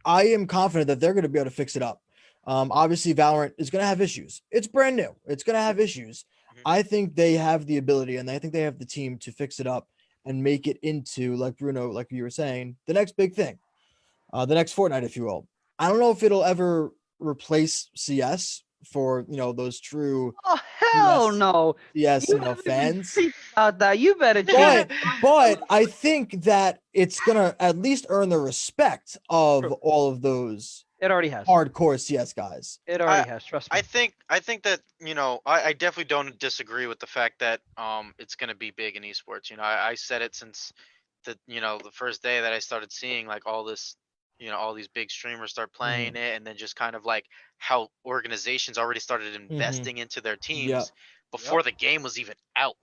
I am confident that they're going to be able to fix it up. Obviously, Valorant is going to have issues. It's brand new. It's going to have issues. Hmm. I think they have the ability, and I think they have the team to fix it up and make it into, like Bruno, like you were saying, the next big thing, the next Fortnite, if you will. I don't know if it'll ever replace CS for those true Oh hell CS no! CS You haven't even fans. think about that. You better change But your but mind. I think that it's gonna at least earn the respect of True. all of those It already has. hardcore CS guys. It I already has. Trust I me. think I think that I definitely don't disagree with the fact that it's gonna be big in esports. I said it since the first day that I started seeing like all these big streamers start playing Mhm, it, and then just kind of like how organizations already started mhm. investing into their Yep. teams Yep. before the game was even out.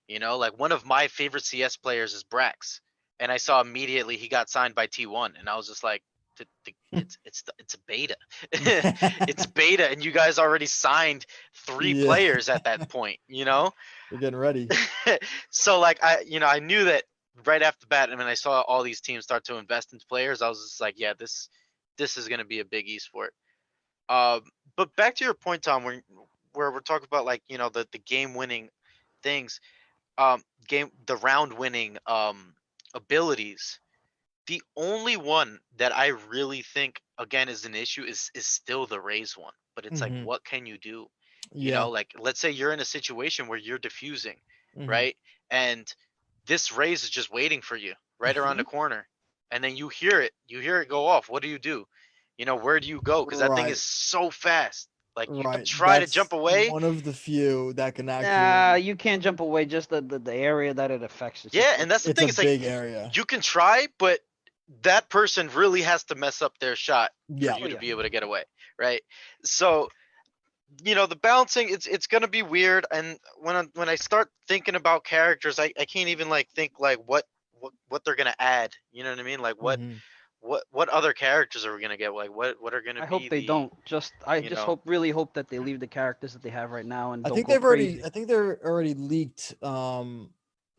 Like one of my favorite CS players is Brax, and I saw immediately he got signed by T1, and I was just like, it's a beta, it's beta, and you guys already signed three Yeah, players at that point. they're getting ready. So like I knew that right after the bat, and when I saw all these teams start to invest into players, I was just like, yeah, this is gonna be a big esport. Um, but back to your point, Tom, where we're talking about like the game winning things, the round winning abilities. The only one that I really think again is an issue is still the raise one, but it's like Mhm. what can you do? You know, Yeah. like let's say you're in a situation where you're diffusing, Mhm. right? And this raise is just waiting for you right around the corner. And then you hear it go off. What do? You know, where do you go? Because that thing is Right. so fast. Like you could Right. try to jump That's away. one of the few that can Nah, actually. you can't jump away. Just the area that it affects. It's just Yeah, like and that's the It's thing. a It's like big area. you can try, but that person really has to mess up their shot for Yeah. oh you to yeah. be able to get away, right? So you know the balancing it's gonna be weird, and when I start thinking about characters, I can't even like think like what they're gonna add. You know what I mean? Like Mhm. what other characters are we gonna get? Like what are gonna I be hope they the don't. I you just know really hope that they leave the characters that they have right now and I don't think go they've already. crazy. I think they're already leaked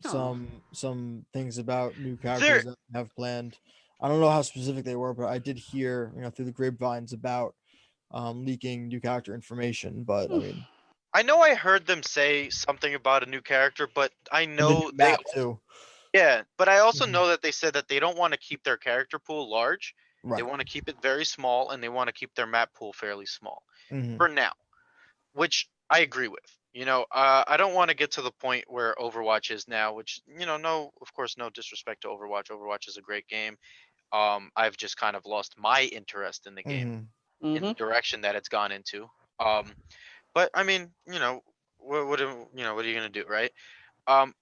Oh, some things about new there characters that they have planned. I don't know how specific they were, but I did hear through the grapevines about leaking new character information. But I hmm. mean, I know I heard them say something about a new character, but I and the new know they map too. yeah, but I also Mhm. know that they said that they don't want to keep their character pool large. They Right. want to keep it very small, and they want to keep their map pool fairly small Hmm. for now, which I agree with. You know, I don't want to get to the point where Overwatch is now, which no, of course, no disrespect to Overwatch. Overwatch is a great game. I've just kind of lost my interest in the game Hmm. in the Mhm. direction that it's gone into. Um, but I mean, what are you gonna do, right? Um,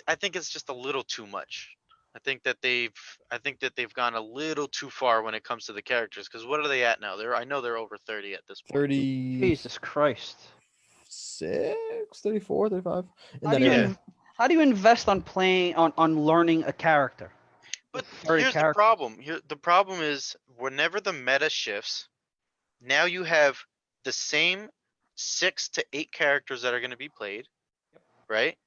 I think it's just a little too much. I think that they've gone a little too far when it comes to the characters. Because what are they at now? I know they're over 30 at this point. 30. Jesus Christ. 36, 34, 35 in How that do you Yeah, area. in, how do you invest on playing on learning a character with but 30 here's the characters? problem. The problem is whenever the meta shifts, now you have the same 6 to 8 characters that are going to be played, right?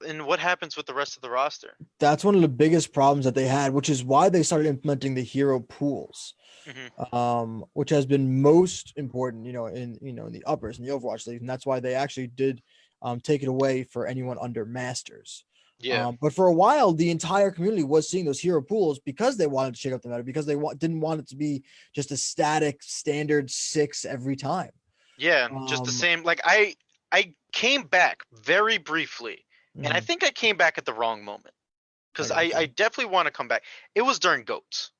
And what happens with the rest of the roster? That's one of the biggest problems that they had, which is why they started implementing the hero pools, Hmm. which has been most important, in the uppers in the Overwatch League, and that's why they actually did take it away for anyone under Masters. Yeah, But for a while, the entire community was seeing those hero pools because they wanted to shake up the meta, because they didn't want it to be just a static standard 6 every time. yeah, just the Um, same. Like I came back very briefly, and I mhm, think I came back at the wrong moment I because got I you. definitely want to come back. It was during goats.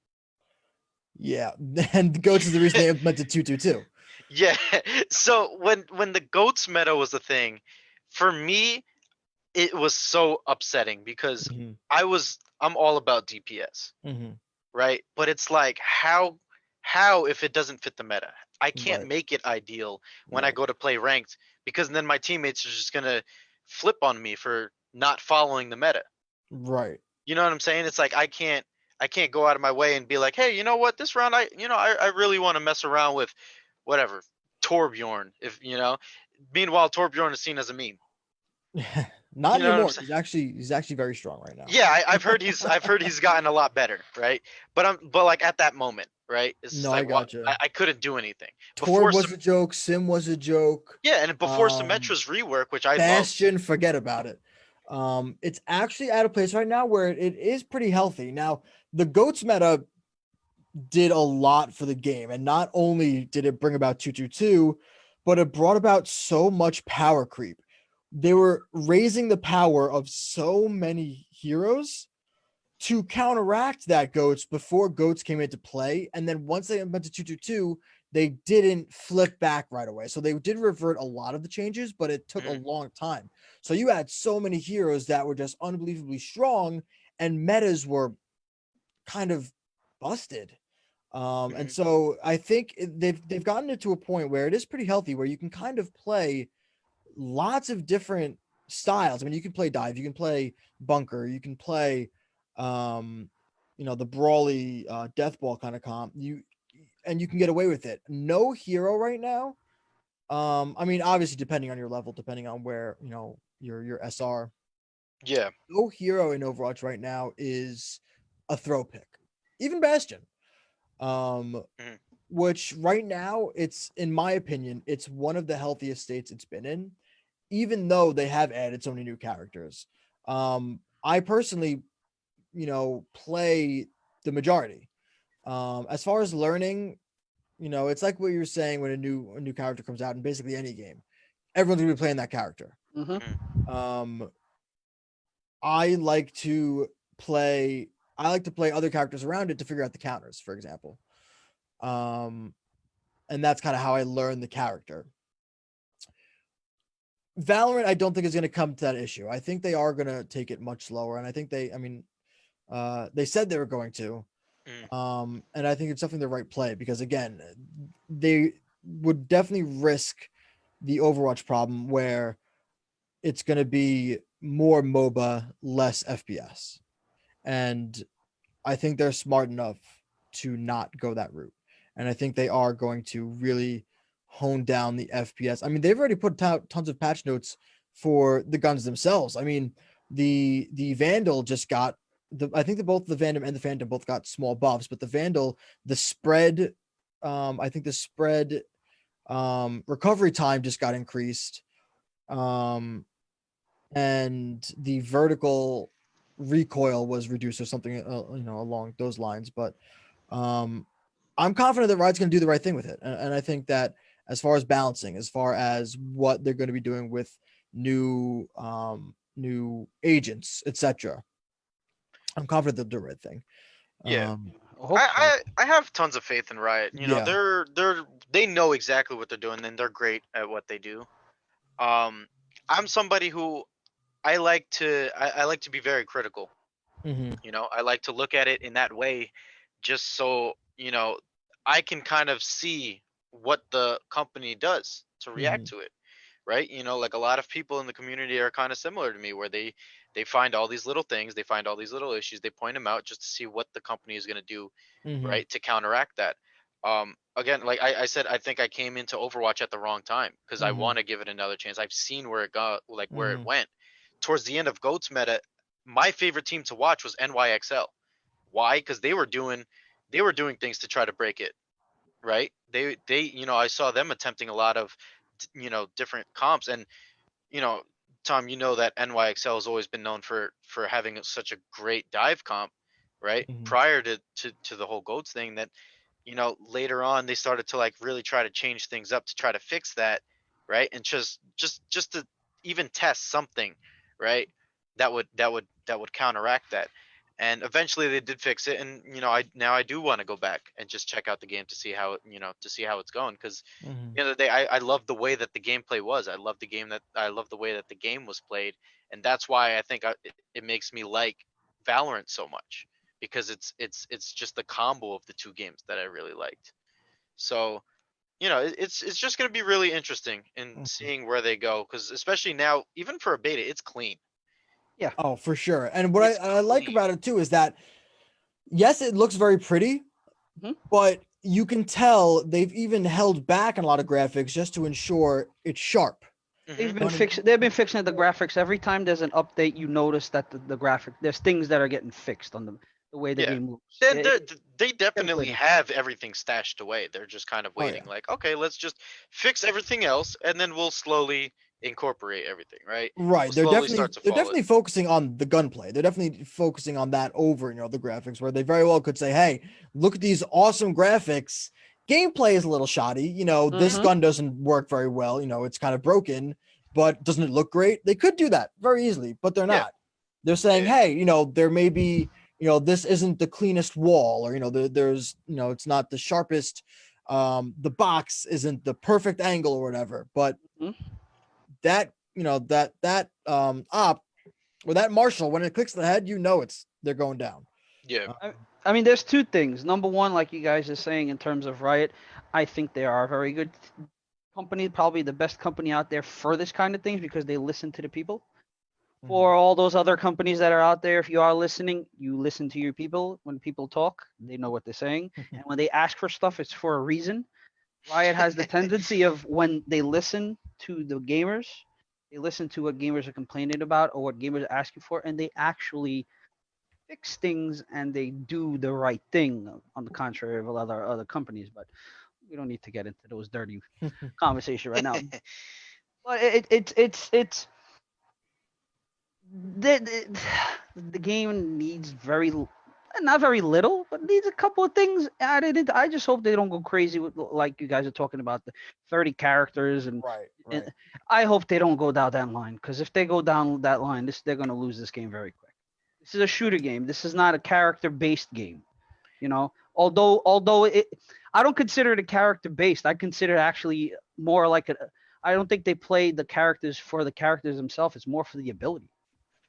Yeah, and Goats is the reason they implemented 222. Yeah. So when the goats meta was a thing, for me it was so upsetting because Hmm. I'm all about DPS, Hmm. right? But it's like how if it doesn't fit the meta? I can't Right, make it ideal when I right, go to play ranked because then my teammates are just gonna flip on me for not following the meta. right. You know what I'm saying? It's like I can't go out of my way and be like, hey, you know what? This round I really want to mess around with whatever Torbjorn. If you know, meanwhile Torbjorn is seen as a meme. Not You know what I'm anymore. saying? He's actually very strong right now. Yeah, I've heard he's gotten a lot better, right? But like at that moment, right? It's just No, I like what got you. I couldn't do anything Torb before was some a joke. Sim was a joke. yeah, and before Um, Symmetra's rework, which I loved. Bastion, forget about it. It's actually at a place right now where it is pretty healthy. Now, the Goats meta did a lot for the game, and not only did it bring about 222, but it brought about so much power creep. They were raising the power of so many heroes to counteract that Goats before Goats came into play. And then once they implemented 222, they didn't flip back right away. So they did revert a lot of the changes, but it took a Mhm, long time. So you had so many heroes that were just unbelievably strong, and metas were kind of busted. And mhm. so I think they've gotten it to a point where it is pretty healthy, where you can kind of play lots of different styles. I mean, you can play dive, you can play bunker, you can play, um, the brawly death ball kind of comp. You can get away with it. No hero right now. I mean, obviously depending on your level, depending on where your SR. Yeah. No hero in Overwatch right now is a throw pick. Even Bastion. Um, Mhm. which right now it's in my opinion, it's one of the healthiest states it's been in, even though they have added so many new characters. I personally, play the majority. As far as learning, It's like what you're saying when a new character comes out in basically any game. Everyone's gonna be playing that character. Hmm. Mm. Um, I like to play. I like to play other characters around it to figure out the counters, for example. Um, and that's kind of how I learn the character. Valorant, I don't think is going to come to that issue. I think they are going to take it much slower, and I think I mean, they said they were going to, Mm. and I think it's definitely the right play because again, they would definitely risk the Overwatch problem where it's going to be more MOBA, less FPS, and I think they're smart enough to not go that route. And I think they are going to really hone down the FPS. I mean, they've already put out tons of patch notes for the guns themselves. I mean, the Vandal just got I think both the Vandal and the Phantom both got small buffs, but the Vandal, the spread, I think the spread recovery time just got increased. Um and the vertical recoil was reduced or something along those lines, but um I'm confident that Riot's going to do the right thing with it, and I think that as far as balancing, as far as what they're going to be doing with new agents, etc., I'm confident they'll do the right thing. Yeah. um I hope so. I have tons of faith in Riot. You know, yeah. they know exactly what they're doing and they're great at what they do. Um, I'm somebody who I like to be very critical. Hmm. You know, I like to look at it in that way, just so I can kind of see what the company does to react Hmm. to it, right? You know, like a lot of people in the community are kind of similar to me, where they find all these little things, they find all these little issues, they point them out just to see what the company is going to do, Hmm. right, to counteract that. Again, like I said, I think I came into Overwatch at the wrong time because I Hmm. want to give it another chance. I've seen where it got, like where it Hmm. went. Towards the end of Goat's meta, my favorite team to watch was NYXL. Why? Because they were doing things to try to break it, right? They I saw them attempting a lot of different comps, and you know Tom, you know that NYXL has always been known for having such a great dive comp, right? Hmm. Prior to the whole goats thing, that later on they started to like really try to change things up to try to fix that, right? And just to even test something, right? That would counteract that. And eventually they did fix it, and I do want to go back and just check out the game to see how to see how it's going, because Hmm. the other day I love the way that the gameplay was. I love the way that the game was played, and that's why I think it makes me like Valorant so much, because it's just the combo of the two games that I really liked. So it's just going to be really interesting in seeing where they go, because especially now, even for a beta, it's clean. Yeah. Oh, for sure. And what It's I like clean. about it too is that yes, it looks very pretty, Hmm. but you can tell they've even held back on a lot of graphics just to ensure it's sharp. Hmm. They've been fixing the graphics every time there's an update. You notice that the graphic there's things that are getting fixed on the way the Yeah. game looks. Then It, they getting definitely cleaner. have everything stashed away. They're just kind of Oh waiting, yeah. like, okay, let's just fix everything else, and then we'll slowly incorporate everything, right? Right. We'll slowly start to They're follow it. definitely focusing on the gunplay. They're definitely focusing on that over, the graphics where they very well could say, "Hey, look at these awesome graphics. Gameplay is a little shoddy. This Hmm. gun doesn't work very well. It's kind of broken, but doesn't it look great?" They could do that very easily, but they're Yeah. not. They're saying, Yeah. "Hey, there may be, this isn't the cleanest wall, or there's, it's not the sharpest the box isn't the perfect angle or whatever, but Hmm. that op or that marshal, when it clicks the head, they're going down." Yeah. uh, I mean, there's two things. Number one, like you guys are saying, in terms of Riot, I think they are a very good company, probably the best company out there for this kind of things because they listen to the people. mhm, For all those other companies that are out there, if you are listening, you listen to your people. When people talk, they know what they're saying. And when they ask for stuff, it's for a reason. Riot has the tendency of when they listen to the gamers, they listen to what gamers are complaining about or what gamers are asking for, and they actually fix things and they do the right thing. On the contrary of other companies, but we don't need to get into those dirty conversation right now. But it's the game needs very not very little, but needs a couple of things added. I just hope they don't go crazy with like you guys are talking about the 30 characters Right, and right. I hope they don't go down that line because if they go down that line, they're gonna lose this game very quick. This is a shooter game. This is not a character based game. You know, although I don't consider it a character based. I consider it actually more like a. I don't think they play the characters for the characters themselves. It's more for the ability.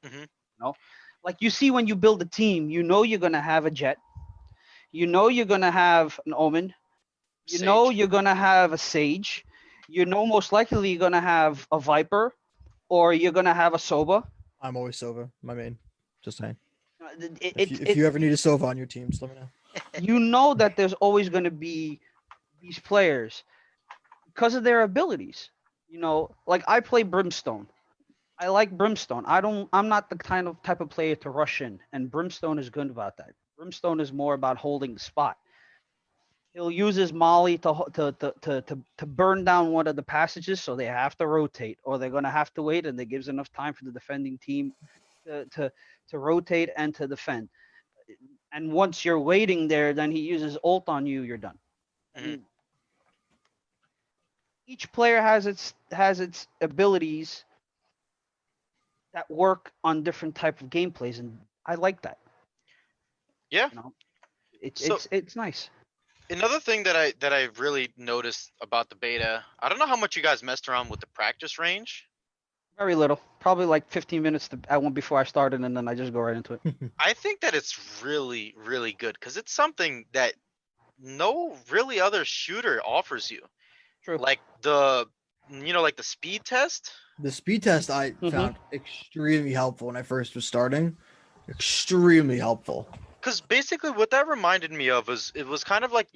Hmm. You know, like you see when you build a team, you know you're gonna have a jet. You know you're gonna have an omen. You know Sage. you're gonna have a sage. You know most likely you're gonna have a viper, or you're gonna have a soba. I'm always Sova, my main. Just saying. It, If you it, if it you ever need a Sova on your team, just let me know. you know that there's always gonna be these players because of their abilities. You know, like I play Brimstone. I like Brimstone. I'm not the kind of type of player to rush in, and Brimstone is good about that. Brimstone is more about holding the spot. He'll use his molly to burn down one of the passages, so they have to rotate, or they're gonna have to wait, and it gives enough time for the defending team to to, to rotate and to defend. And once you're waiting there, then he uses ult on you. You're done. I Hmm. mean, each player has its abilities that work on different type of gameplays, and I like that. Yeah. You know, it's So it's it's nice. another thing that I really noticed about the beta, I don't know how much you guys messed around with the practice range. Very little, probably like 15 minutes at one before I started, and then I just go right into it. I think that it's really, really good because it's something that no really other shooter offers you. True. Like like the speed test. The speed test I Mm-hmm. found extremely helpful when I first was starting. Extremely helpful. Because basically what that reminded me of was it was kind of like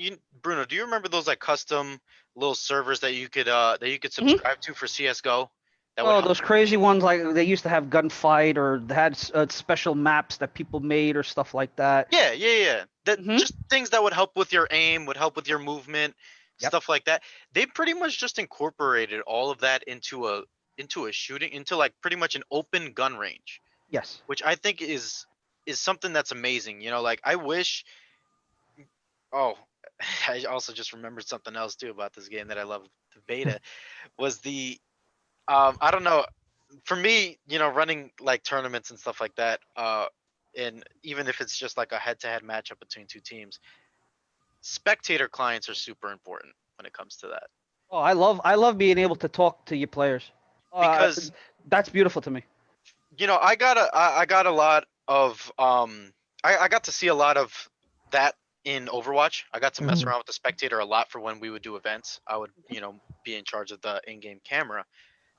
Bruno, do you remember those like custom little servers that you could Mm-hmm. subscribe to for CS:GO that would Oh, help? those crazy ones like they used to have gunfight or they had special maps that people made or stuff like that. Yeah, yeah, yeah. That Mm-hmm. just things that would help with your aim, would help with your movement, Yep. stuff like that. They pretty much just incorporated all of that into a shooting into like pretty much an open gun range, Yes. which I think is something that's amazing. Like I wish. Oh, I also just remembered something else too about this game that I love. The beta was the I don't know. For me, running like tournaments and stuff like that, and even if it's just like a head-to-head matchup between two teams, spectator clients are super important when it comes to that Oh, I love being able to talk to your players. Uh, because that's beautiful to me. I got a lot of I got to see a lot of that in Overwatch. I got to mess Mhm. around with the spectator a lot for when we would do events. I would be in charge of the in-game camera,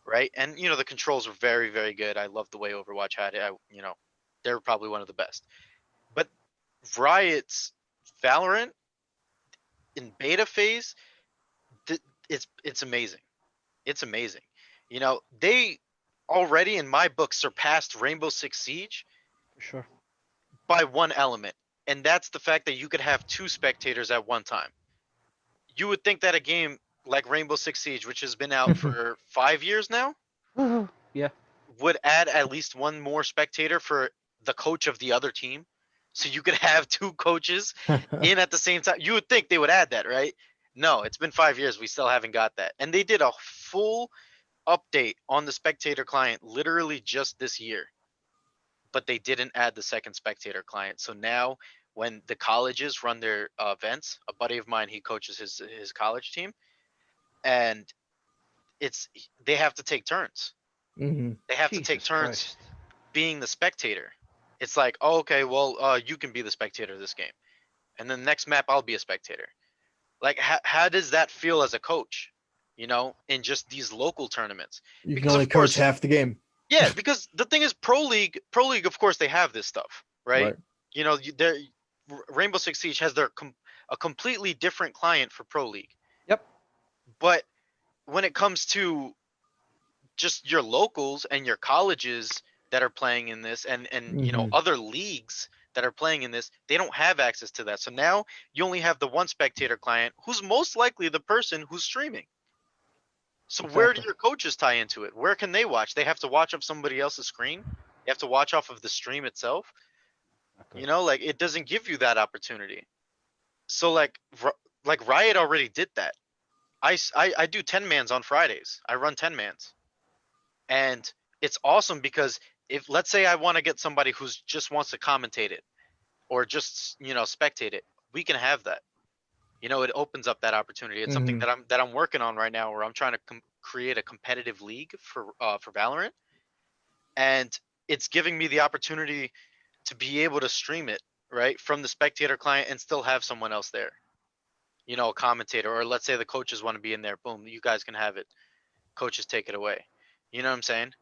right? And the controls were very, very good. I loved the way Overwatch had it. They were probably one of the best. But Riot's Valorant in beta phase, it's amazing. It's amazing. They already in my book surpassed Rainbow Six Siege For sure. by one element, and that's the fact that you could have two spectators at one time. You would think that a game like Rainbow Six Siege, which has been out for 5 years now, Yeah. would add at least one more spectator for the coach of the other team. So you could have two coaches in at the same time. You would think they would add that, right? No, it's been 5 years. We still haven't got that. And they did a full update on the spectator client literally just this year, but they didn't add the second spectator client. So now when the colleges run their events, a buddy of mine, he coaches his college team, and it's they have to take turns. Mhm. They have to take Jesus turns Christ. being the spectator. It's like, oh, okay, well, you can be the spectator of this game, and then the next map I'll be a spectator. Like, how does that feel as a coach? In just these local tournaments, You can because only of coach course, half the game. yeah, because the thing is, Pro League, of course, they have this stuff, right? Right. They're Rainbow Six Siege has a completely different client for Pro League, Yep. but when it comes to just your locals and your colleges that are playing in this and Mhm. other leagues that are playing in this, they don't have access to that. So now you only have the one spectator client who's most likely the person who's streaming. So where do Exactly. your coaches tie into it? Where can they watch? They have to watch off somebody else's screen. They have to watch off of the stream itself. You know, like it doesn't give you that opportunity. So like Riot already did that. I do 10 mans on Fridays. I run 10 mans. And it's awesome because if let's say I want to get somebody who's just wants to commentate it or just, you know, spectate it, we can have that. You know, it opens up that opportunity. It's something that I'm working on right now where I'm trying to create a competitive league for Valorant, and it's giving me the opportunity to be able to stream it right from the spectator client and still have someone else there. You know, a commentator, or let's say the coaches want to be in there. Boom, you guys can have it. Coaches take it away. You know what I'm saying?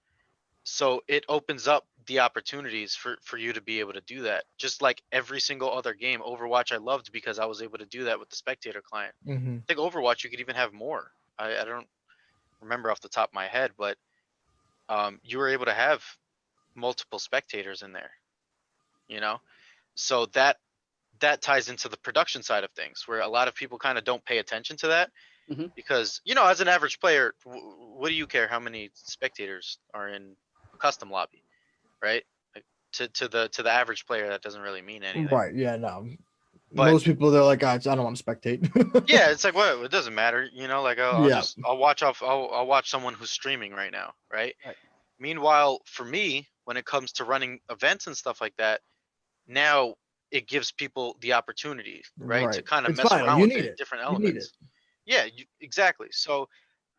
So it opens up the opportunities for you to be able to do that. Just like every single other game, Overwatch I loved because I was able to do that with the spectator client. Mm-hmm. I think Overwatch you could even have more. I don't remember off the top of my head, but you were able to have multiple spectators in there. You know, so that ties into the production side of things, where a lot of people kind of don't pay attention to that because, you know, as an average player, what do you care how many spectators are in a custom lobby, right? Like, to the average player, that doesn't really mean anything. Right. Yeah. No. But Most people, they're like, guys, I don't want to spectate. yeah, it's like, what? It doesn't matter, you know. Like Yeah. I'll watch someone who's streaming right now, right? Right. Meanwhile, for me, when it comes to running events and stuff like that, now it gives people the opportunity, right, to Right. kind of It's mess vital. around You with need it, it. different You need it. elements. Yeah, exactly. So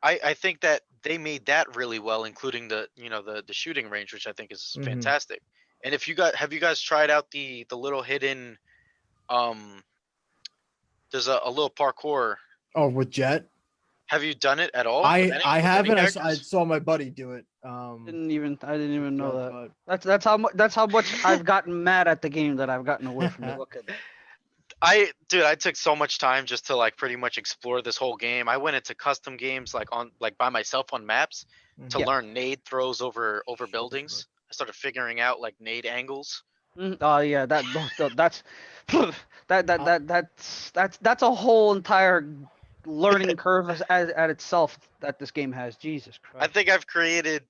I think that they made that really well, including the, you know, the shooting range, which I think is fantastic. And if you have you guys tried out the little hidden um there's a little parkour. Oh, with Jet. Have you done it at all with I any haven't. I characters? saw my buddy do it. I didn't even know Jet, that. but That's how much I've gotten mad at the game that I've gotten away from it. Look at that. I took so much time just to like pretty much explore this whole game. I went into custom games like on like by myself on maps to Yeah. learn nade throws over buildings. I started figuring out like nade angles. Oh yeah, that's that's a whole entire learning curve as at itself that this game has. Jesus I Christ. think I've created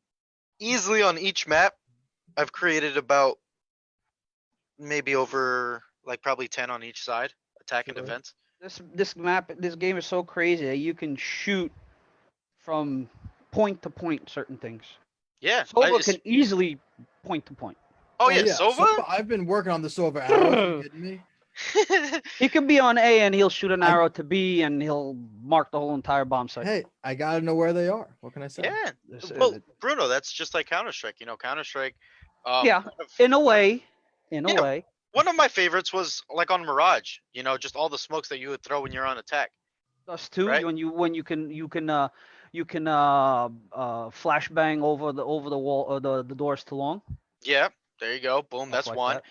easily on each map. I've created about maybe over like probably 10 on each side, attack and Sure. defense. This game is so crazy that you can shoot from point to point certain things. Yeah. Sova can easily point to point. Oh yeah, Sova? I've been working on the Sova arrows. Are you kidding me? He can be on A and he'll shoot an arrow to B and he'll mark the whole entire bomb site. Hey, I gotta know where they are. What can I say? Yeah. This- Well, Bruno, that's just like Counter Strike. You know, Counter Strike. yeah, in a way. In a Yeah. way. One of my favorites was like on Mirage. You know, just all the smokes that you would throw when you're on attack. Us too. Right. When you can flashbang over the wall or the doors too long. Yeah. There you go. Boom. Stuff That's like one. that.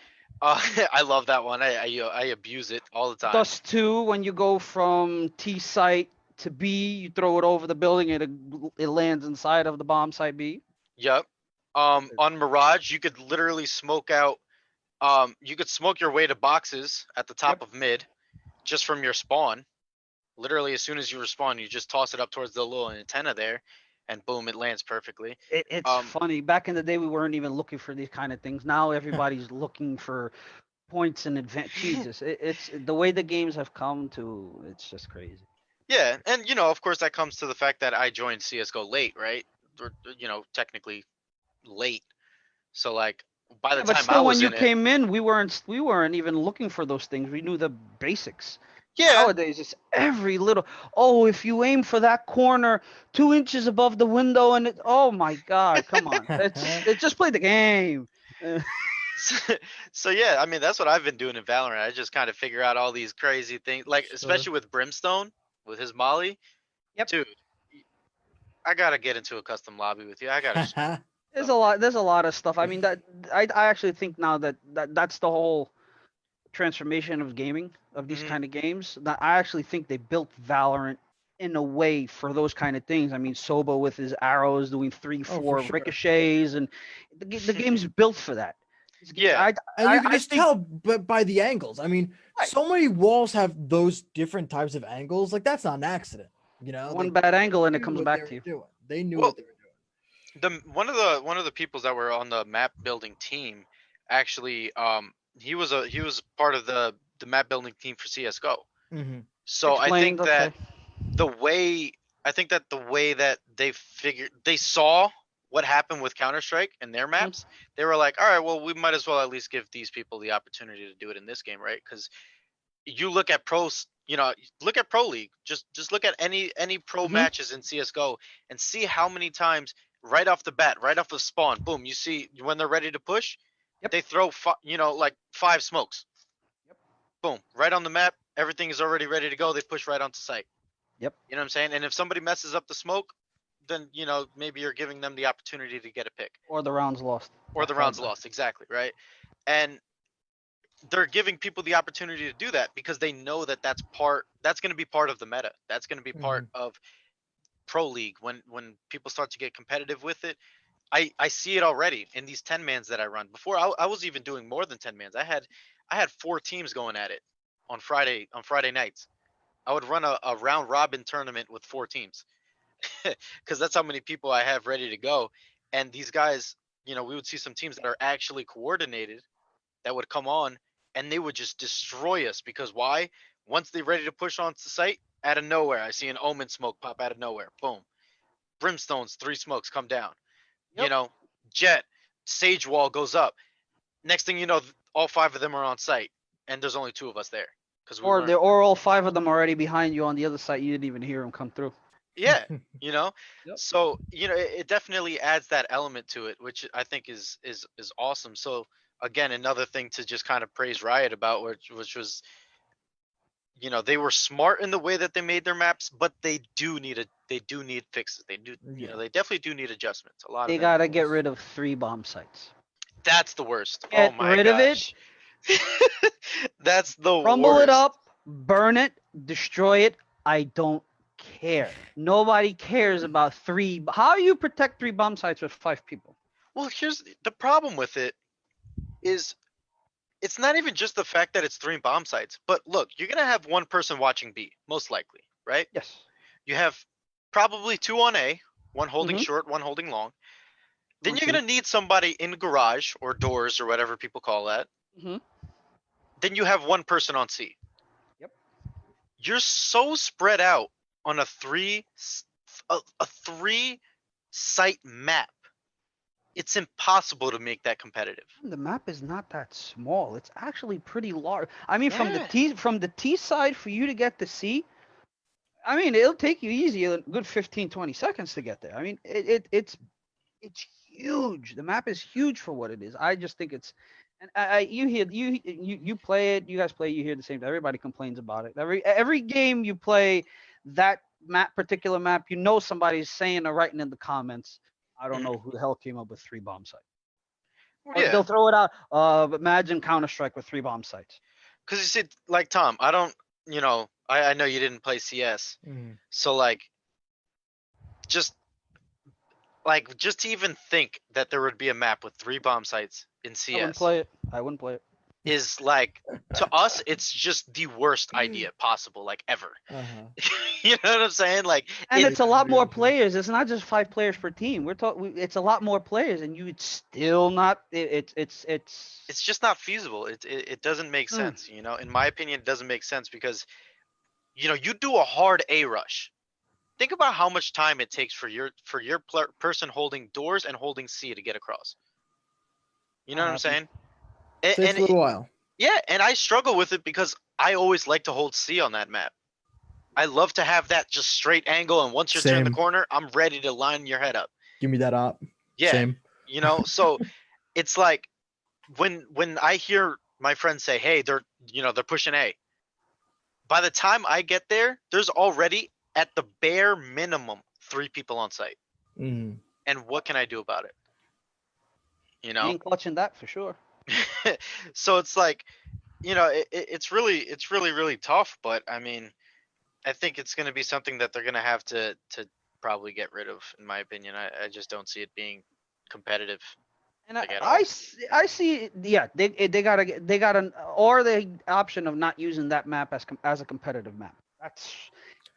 I love that one. I abuse it all the time. Dust 2, when you go from T site to B, you throw it over the building and it lands inside of the bomb site B. Yep. On Mirage, you could literally smoke out. You could smoke your way to boxes at the top of mid, just from your spawn. Literally, as soon as you respawn, you just toss it up towards the little antenna there, and boom, it lands perfectly. It's funny. Back in the day, we weren't even looking for these kind of things. Now everybody's looking for points in advance. Jesus, it's the way the games have come to. It's just crazy. Yeah, and you know, of course, that comes to the fact that I joined CS:GO late, right? Or, you know, technically late. So like, by the Yeah, but time I still, was when you in it, came in, we weren't even looking for those things. We knew the basics. yeah, Nowadays, it's every little. Oh, if you aim for that corner 2 inches above the window, and it. Oh my God, come on! It's just play the game. so yeah, I mean, that's what I've been doing in Valorant. I just kind of figure out all these crazy things, like especially with Brimstone, with his Molly. Yep. Dude, I gotta get into a custom lobby with you. I gotta. There's a lot of stuff. I mean, that I actually think now that's the whole transformation of gaming of these kind of games. That I actually think they built Valorant in a way for those kind of things. I mean, Soba with his arrows doing 3-4 sure. ricochets, and the game's built for that. Yeah. And you can just think, tell by the angles. I mean, Right. so many walls have those different types of angles. Like that's not an accident. You know, one They bad angle and it knew comes what back they to you. were doing. They knew Well, what they were doing. One of the peoples that were on the map building team actually he was part of the map building team for CS:GO. Mm-hmm. So Explained. Okay. the way I think that the way that they saw what happened with Counter Strike and their Mhm. maps, they were like, all right, well, we might as well at least give these people the opportunity to do it in this game, right? Because you look at pros, look at Pro League. Just look at any pro Mhm. matches in CS:GO and see how many times right off the bat, right off of spawn, boom, you see when they're ready to push, Yep. they throw like 5 smokes. Yep. Boom, right on the map, everything is already ready to go. They push right onto site. Yep. You know what I'm saying? And if somebody messes up the smoke, then maybe you're giving them the opportunity to get a pick Or the rounds lost. or the round's lost. Exactly, right? And they're giving people the opportunity to do that because they know that that's going to be part of the meta. That's going to be part Mm-hmm. of pro league when people start to get competitive with it. I see it already in these 10 mans that I run. Before I was even doing more than 10 mans. I had 4 teams going at it on Friday nights. I would run a round robin tournament with 4 teams because that's how many people I have ready to go. And these guys, we would see some teams that are actually coordinated that would come on and they would just destroy us because why? Once they're ready to push onto the site, out of nowhere, I see an omen smoke pop out of nowhere. Boom. Brimstones, 3 smokes come down. You Yep. know, Jet, Sage Wall goes up. Next thing you know, all 5 of them are on site, and there's only 2 of us there because we weren't. Or all 5 of them already behind you on the other side. You didn't even hear them come through. Yeah, you know. Yep. So it definitely adds that element to it, which I think is awesome. So again, another thing to just kind of praise Riot about, which was they were smart in the way that they made their maps, but they do need fixes. They do, Yeah. they definitely do need adjustments. A lot of They them. gotta get rid of 3 bomb sites. That's the worst. Oh Get my rid of it. gosh. That's the Crumble it worst. up. Burn it. Destroy it. I don't care. Nobody cares about 3. How you protect 3 bomb sites with 5 people? Well, here's the problem with it is it's not even just the fact that it's 3 bomb sites, but look, you're gonna have one person watching B, most likely, right? Yes. You have probably 2 on A, one holding Mhm. short, one holding long. Then On you're C. gonna need somebody in garage or doors or whatever people call that. Mhm. Then you have one person on C. Yep. You're so spread out on a 3 site map. It's impossible to make that competitive. The map is not that small. It's actually pretty large. I mean, Yeah. from the T side for you to get to C, I mean, it'll take you easy a good 15, 20 seconds to get there. I mean, it's huge. The map is huge for what it is. I just think it's, and you hear you play it. You guys play. You hear the same. Everybody complains about it. Every game you play, that particular map, somebody's saying or writing in the comments. I don't know who the hell came up with 3 bomb sites. Well, Or yeah, they'll throw it out. Imagine Counter Strike with 3 bomb sites. because you see, like Tom, I don't, I know you didn't play CS, Mhm. so just just to even think that there would be a map with 3 bomb sites in I wouldn't CS play it. I wouldn't play it. is to us, it's just the worst idea possible, ever. Uh-huh. You know what I'm saying? And It, it's a lot agree more with you. players. It's not just 5 players per team. We're talking. It's a lot more players, and you would still not. It's. it's just not feasible. It doesn't make Mm. sense. In my opinion, it doesn't make sense because you do a hard A rush. Think about how much time it takes for your person holding doors and holding C to get across. You know what I'm Happens. saying? And, Takes and a little while. yeah, and I struggle with it because I always like to hold C on that map. I love to have that just straight angle, and once you turn the Same. corner, I'm ready to line your head up. Give me that op. Yeah, Same. so it's like when I hear my friends say, "Hey, they're pushing A." By the time I get there, there's already at the bare minimum 3 people on site. Mhm. And what can I do about it? You You know? ain't clutching that for sure. So it's it's really really tough, but I mean, I think it's going to be something that they're going to have to probably get rid of, in my opinion. I just don't see it being competitive And at all. I see. Yeah, they gotta they got an or the option of not using that map as a competitive map. That's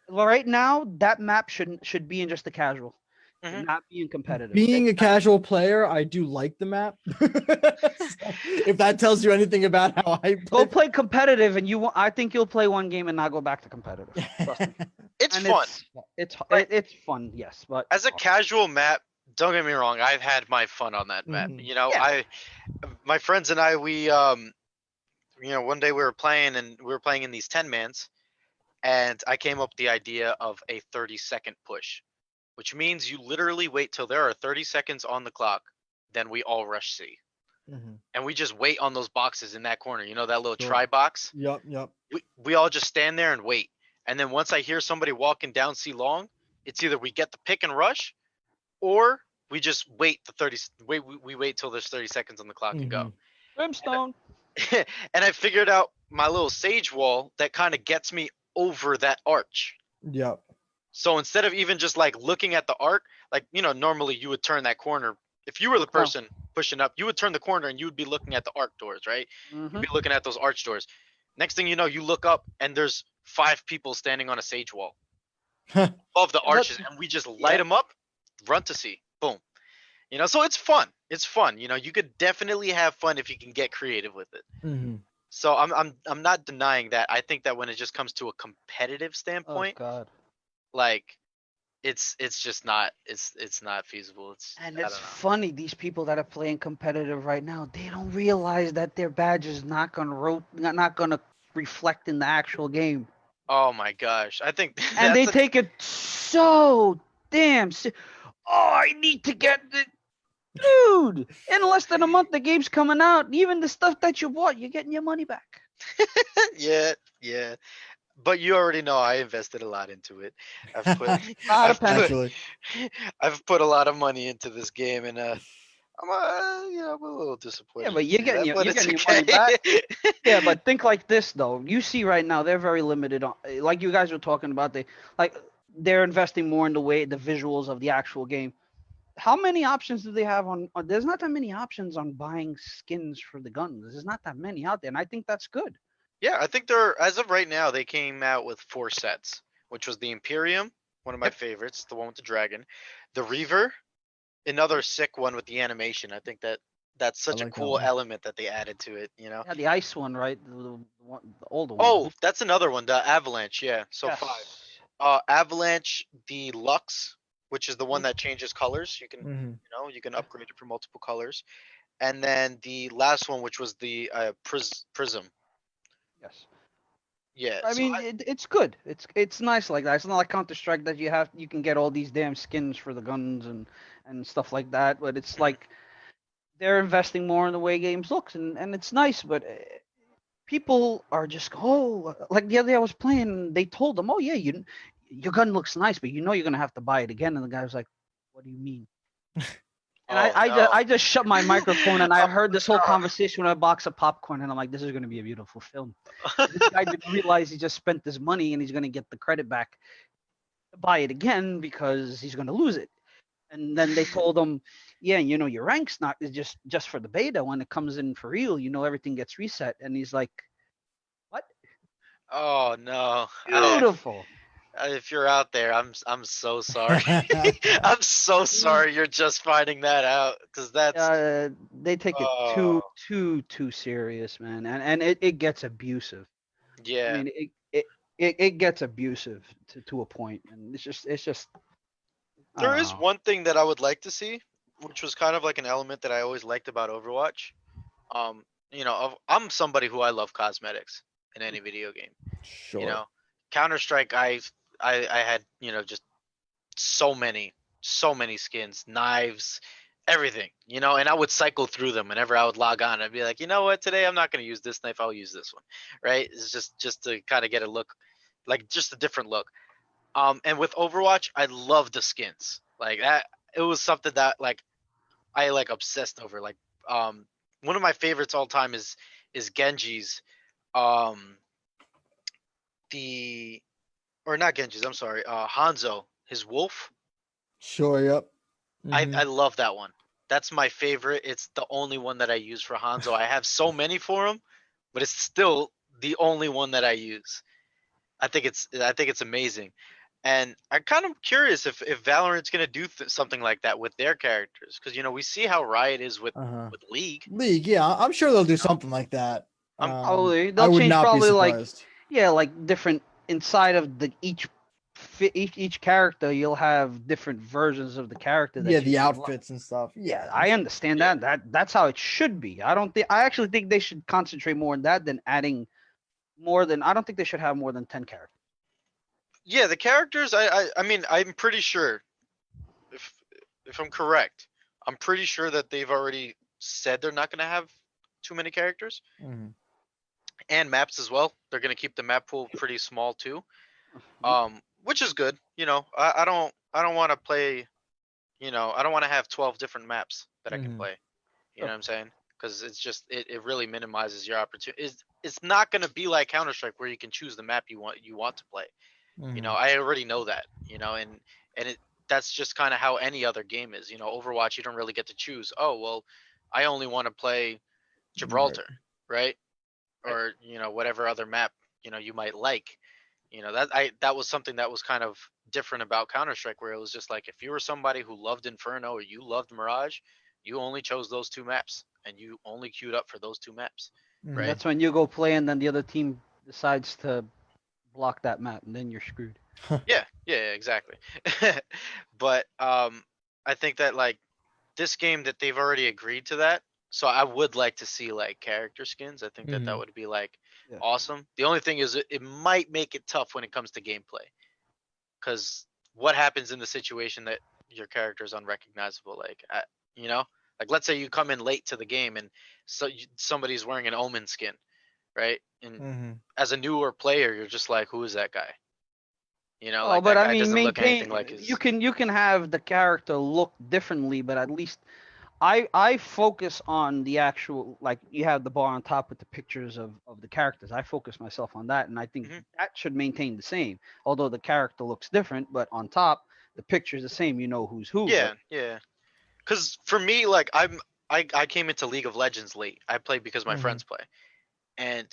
well, right now that map should be in just the casual. You're Mhm. not being competitive. Being a casual player, I do like the map. So, if that tells you anything about how I Go play. play competitive, and I think you'll play one game and not go back to competitive. Trust me. It's And fun. Like it's fun, yes, but as it's a hard. casual map, don't get me wrong, I've had my fun on that map. Mhm. You know, Yeah. my friends and I, one day we were playing and we were playing in these 10-mans, and I came up with the idea of a 30-second push, which means you literally wait till there are 30 seconds on the clock, then we all rush C. Mhm. And we just wait on those boxes in that corner. You know that little Sure. try box? Yep. We all just stand there and wait. And then once I hear somebody walking down C long, it's either we get the pick and rush, or we just wait the 30 we wait till there's 30 seconds on the clock and go. Mhm. Brimstone. And I figured out my little sage wall that kind of gets me over that arch. Yep. So instead of even just like looking at the arc, like normally you would turn that corner. If you were the Look now. person pushing up, you would turn the corner and you would be looking at the arc doors, right? You'd Mm-hmm. be looking at those arch doors. Next thing you know, you look up and there's 5 people standing on a sage wall above the arches, and we just light Yeah. them up, run to see, boom. So it's fun. It's fun. You could definitely have fun if you can get creative with it. Mhm. So I'm not denying that. I think that when it just comes to a competitive Oh standpoint, God. like it's just not it's not feasible. And I it's don't know. funny, these people that are playing competitive right now, they don't realize that their badge is not gonna reflect in the actual game, Oh my gosh. I think and they that's a take it so damn. Oh, I need to get the dude. In less than a month, the game's coming out. Even the stuff that you bought, you're getting your money back. yeah. But you already know I invested a lot into it. I've put Not a I've penny. put Naturally. I've put a lot of money into this game, and I'm a little Yeah, disappointed but to see that, but you're it's getting your money okay. back. Yeah, but think like this though. You see right now they're very limited on, like you guys were talking about. They're investing more in the visuals of the actual game. How many options do they have on? There's not that many options on buying skins for the guns. There's not that many out there, and I think that's good. Yeah, I think they're as of right now they came out with 4 sets, which was the Imperium, one of my Yep. favorites, the one with the dragon, the Reaver, another sick one with the animation. I think that's I such a like that cool one. element that they added to it. Yeah, the ice one, right? The older one. Oh, that's another one, the Avalanche. Yeah, so 5. Yes. Avalanche, the Lux, which is the one Mhm. that changes colors. You can Mhm. you can upgrade it for multiple colors, and then the last one, which was the Prism. Yes. Yeah, I so mean, it's good. It's nice like that. It's not like Counter Strike that you can get all these damn skins for the guns and stuff like that. But it's Mhm. like they're investing more in the way games looks, and it's nice. But people are just like the other day I was playing. And they told them, oh yeah, your gun looks nice, but you're gonna have to buy it again. And the guy was like, what do you mean? And Oh no. I just shut my microphone and I Oh, heard this whole no. conversation with a box of popcorn and I'm like, this is going to be a beautiful film. This guy didn't realize he just spent this money and he's going to get the credit back to buy it again because he's going to lose it. And then they told him, yeah, your rank's not is just for the beta. When it comes in for real, everything gets reset. And he's like, what? Oh no. Beautiful. If you're out there, I'm so sorry. I'm so sorry you're just finding that out, because that's They take it oh too serious, man, and it gets abusive. I yeah. mean, it gets abusive to a point, and it's just I There don't is know. one thing that I would like to see, which was kind of like an element that I always liked about Overwatch. I'm somebody who I love cosmetics in any video game. You Sure. know, Counter Strike, I had just so many skins, knives, everything. And I would cycle through them whenever I would log on. I'd be like, you know what, today I'm not gonna use this knife. I'll use this one, right? It's just to kind of get a look, like just a different look. And with Overwatch, I love the skins. Like that, it was something that like I like obsessed over. Like one of my favorites all time is Genji's um the or not Genji's, I'm sorry, Hanzo, his wolf. Sure. Yep. I Mhm. love that one. That's my favorite. It's the only one that I use for Hanzo. I have so many for him, but it's still the only one that I use. I think it's amazing. And I'm kind of curious if Valorant's gonna do something like that with their characters, because we see how Riot is with Uh-huh. League. League, yeah, I'm sure they'll do You know, something like that. I'm Probably I they'll would change not be probably like surprised. yeah, like different inside of the each character. You'll have different versions of the character Yeah, that you the can unlock. outfits and stuff. Yeah, Yeah, I'm I sure. understand yeah. that's how it should be. I actually think they should concentrate more on that than adding more than I don't think they should have more than 10 characters. Yeah, the characters. I mean, I'm pretty sure if I'm correct, I'm pretty sure that they've already said they're not gonna have too many characters Mhm. and maps as well. They're gonna keep the map pool pretty small too. Mhm. Which is good. I don't want to play. I don't want to have 12 different maps that I can Mhm. play. You know Sure. what I'm saying? Because it's just it really minimizes your opportunity. It's not gonna be like Counter Strike where you can choose the map you want to play. Mhm. I already know that. And it that's just kind of how any other game is. Overwatch you don't really get to choose. Oh well, I only want to play Right. Gibraltar, right? Right. Or whatever other map you might like. That was something that was kind of different about Counter Strike, where it was just like if you were somebody who loved Inferno or you loved Mirage, you only chose those two maps and you only queued up for those two maps, And Mhm. right? that's when you go play and then the other team decides to block that map and then you're screwed. Yeah, yeah, yeah, exactly. But I think that like this game that they've already agreed to that, so I would like to see like character skins. I think that Mhm. would be like Yeah. awesome. The only thing is it might make it tough when it comes to gameplay, because what happens in the situation that your character is unrecognizable? You know, like let's say you come in late to the game and somebody's wearing an Omen skin, right? And Mhm. as a newer player, you're just like, who is that guy? Well, Like but that I guy mean, doesn't look anything maintain. like You his. can have the character look differently, but at least I focus on the actual like you have the bar on top with the pictures of the characters. I focus myself on that, and I think Mhm. that should maintain the same. Although the character looks different, but on top the picture's the same. You know who's who. But Yeah, yeah. Because for me, like I came into League of Legends late. I played because my Mhm. friends play, and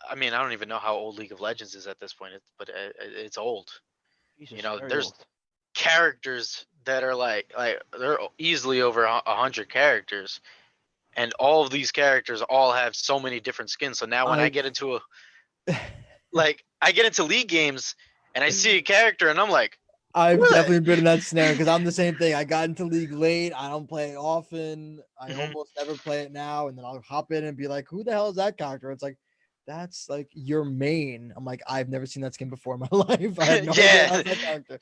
I mean I don't even know how old League of Legends is at this point, but it's old. Jesus, very There's old. characters that are like they're easily over 100 characters, and all of these characters all have so many different skins. So now when I I've get into I get into League games and I see a character and I'm like, who I've are they? definitely been in that scenario because I'm the same thing. I got into League late. I don't play it often. I Mhm. almost never play it now, and then I'll hop in and be like, "Who the hell is that character?" It's like, that's like your main. I'm like, I've never seen that skin before in my life. I have no idea Yeah, how's that character.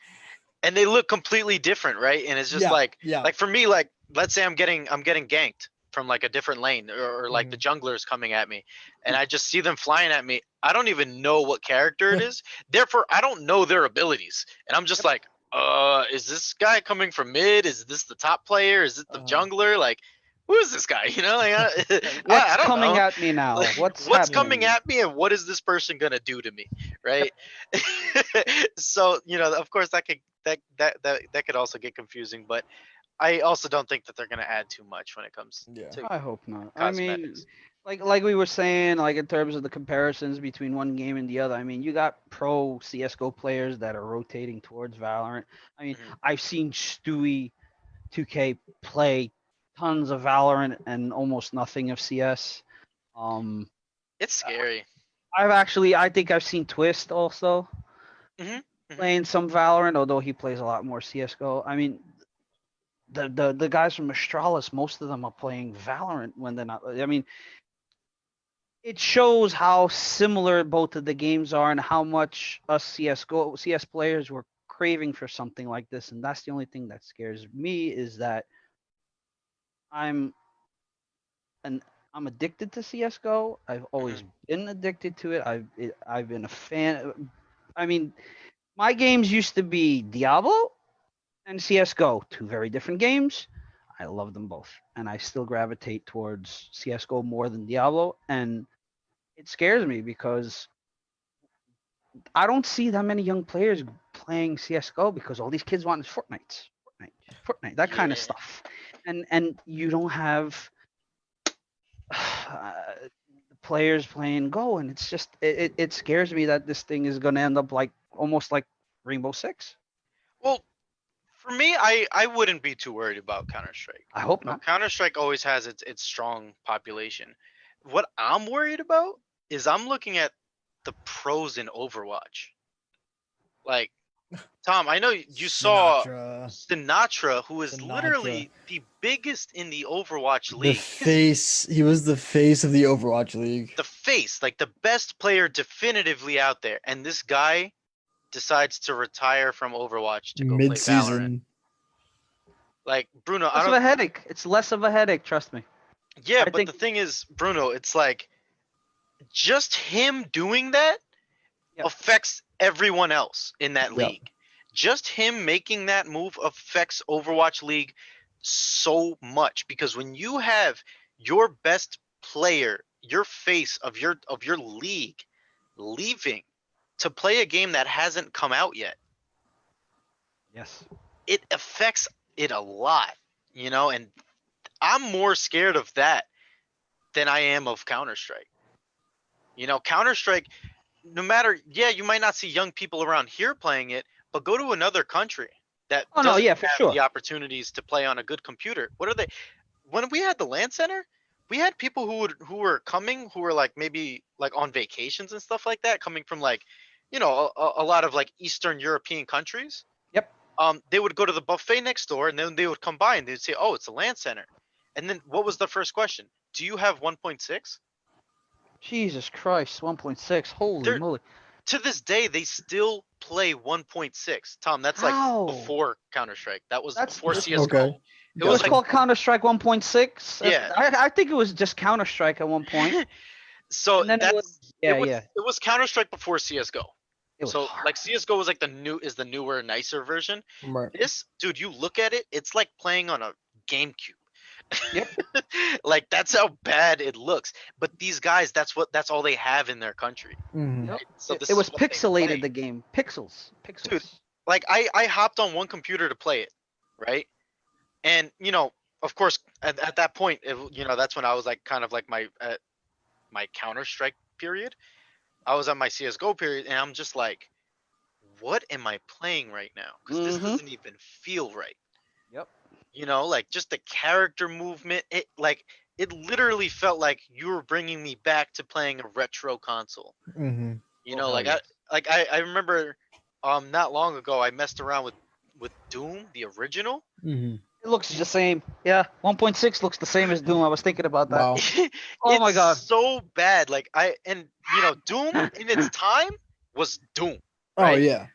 and they look completely different, right? And it's just Yeah, yeah. like for me, like let's say I'm getting ganked from like a different lane, or like the Mhm. junglers coming at me, and I just see them flying at me. I don't even know what character it is. Therefore, I don't know their abilities, and I'm just Yep. like, is this guy coming from mid? Is this the top player? Is it the Uh, jungler? Like, who is this guy? Like, Yeah, I what's don't coming know. at me now? Like, What's what's happening to coming me? at me, and what is this person gonna do to me, Yep. right? So of course that could also get confusing, but I also don't think that they're gonna add too much when it comes yeah. to I hope not. I mean, cosmetics. like we were saying, like in terms of the comparisons between one game and the other. I mean, you got pro CS:GO players that are rotating towards Valorant. I mean, Hmm. I've seen Stewie 2K play tons of Valorant and almost nothing of CS. Um, It's scary. I think I've seen Twist also Hmm. Hmm. playing some Valorant, although he plays a lot more CS:GO. I mean, the guys from Astralis, most of them are playing Valorant when they're not. I mean, it shows how similar both of the games are and how much us CS:GO CS players were craving for something like this. And that's the only thing that scares me is that I'm an I'm addicted to CS:GO. I've Hmm. always been addicted to it. I've been a fan. I mean, my games used to be Diablo and CS:GO, two very different games. I love them both, and I still gravitate towards CS:GO more than Diablo. And it scares me because I don't see that many young players playing CS:GO because all these kids want is Fortnite, Fortnite, that kind of Yeah. stuff, and you don't have players playing Go, and it's just it scares me that this thing is going to end up like almost like Rainbow Six. Well, for me, I wouldn't be too worried about Counter Strike. I hope No, not. Counter Strike always has its strong population. What I'm worried about is I'm looking at the pros in Overwatch. Like Tom, I know you saw Sinatra. Sinatra, who is Sinatra. literally the biggest in the Overwatch The league. face. He was the face of the Overwatch League. The face, like the best player definitively out there, and this guy decides to retire from Overwatch to go play Valorant. Mid-season. Like Bruno, I Less of don't. a headache. It's less of a headache. Trust me. Yeah, I but think. the thing is, Bruno, it's like just him doing that Yep. affects everyone else in that Yep. league. Just him making that move affects Overwatch League so much because when you have your best player, your face of your league leaving to play a game that hasn't come out yet, Yes. it affects it a lot, you know, and I'm more scared of that than I am of Counter-Strike. You know, Counter-Strike, no matter, yeah, you might not see young people around here playing it, but go to another country that Oh no, doesn't yeah, for have sure. the opportunities to play on a good computer. What are they? When we had the LAN center, we had people who were coming who were like maybe like on vacations and stuff like that, coming from like, you know, a lot of like Eastern European countries. Yep. They would go to the buffet next door and then they would come by and they'd say, "Oh, it's a LAN center." And then what was the first question? Do you have 1.6? Jesus Christ, 1.6. Holy They're moly. to this day they still play 1.6. Tom, that's like How? before Counter-Strike. That was That's before this, CS:GO. Okay. It it was was like, called Counter Strike 1.6. yeah. I think it was just Counter Strike at one point, So and then it was that's yeah, yeah. it was Counter-Strike before CS:GO. It was So hard. like CS:GO was like the newer, nicer version. Right. This, dude, you look at it, it's like playing on a GameCube. Yep. Like that's how bad it looks. But these guys, that's all they have in their country. Mhm. Yep. So It this is was what they pixelated. play. The game, pixels, pixels. Dude. Like I hopped on one computer to play it, right? And you know, of course, at that point, you know, that's when I was like kind of like my Counter Strike period. I was on my CS:GO period, and I'm just like, what am I playing right now? Because this Mhm. doesn't even feel right. Yep. You know, like just the character movement. It literally felt like you were bringing me back to playing a retro console. Mhm. You Oh know, hell like yes. I remember, not long ago I messed around with Doom, the original. Mhm. It looks the same. Yeah, 1.6 looks the same as Doom. I was thinking about that. Wow. Oh my It's god. so bad. Like you know, Doom in its time was Doom, Oh right? yeah.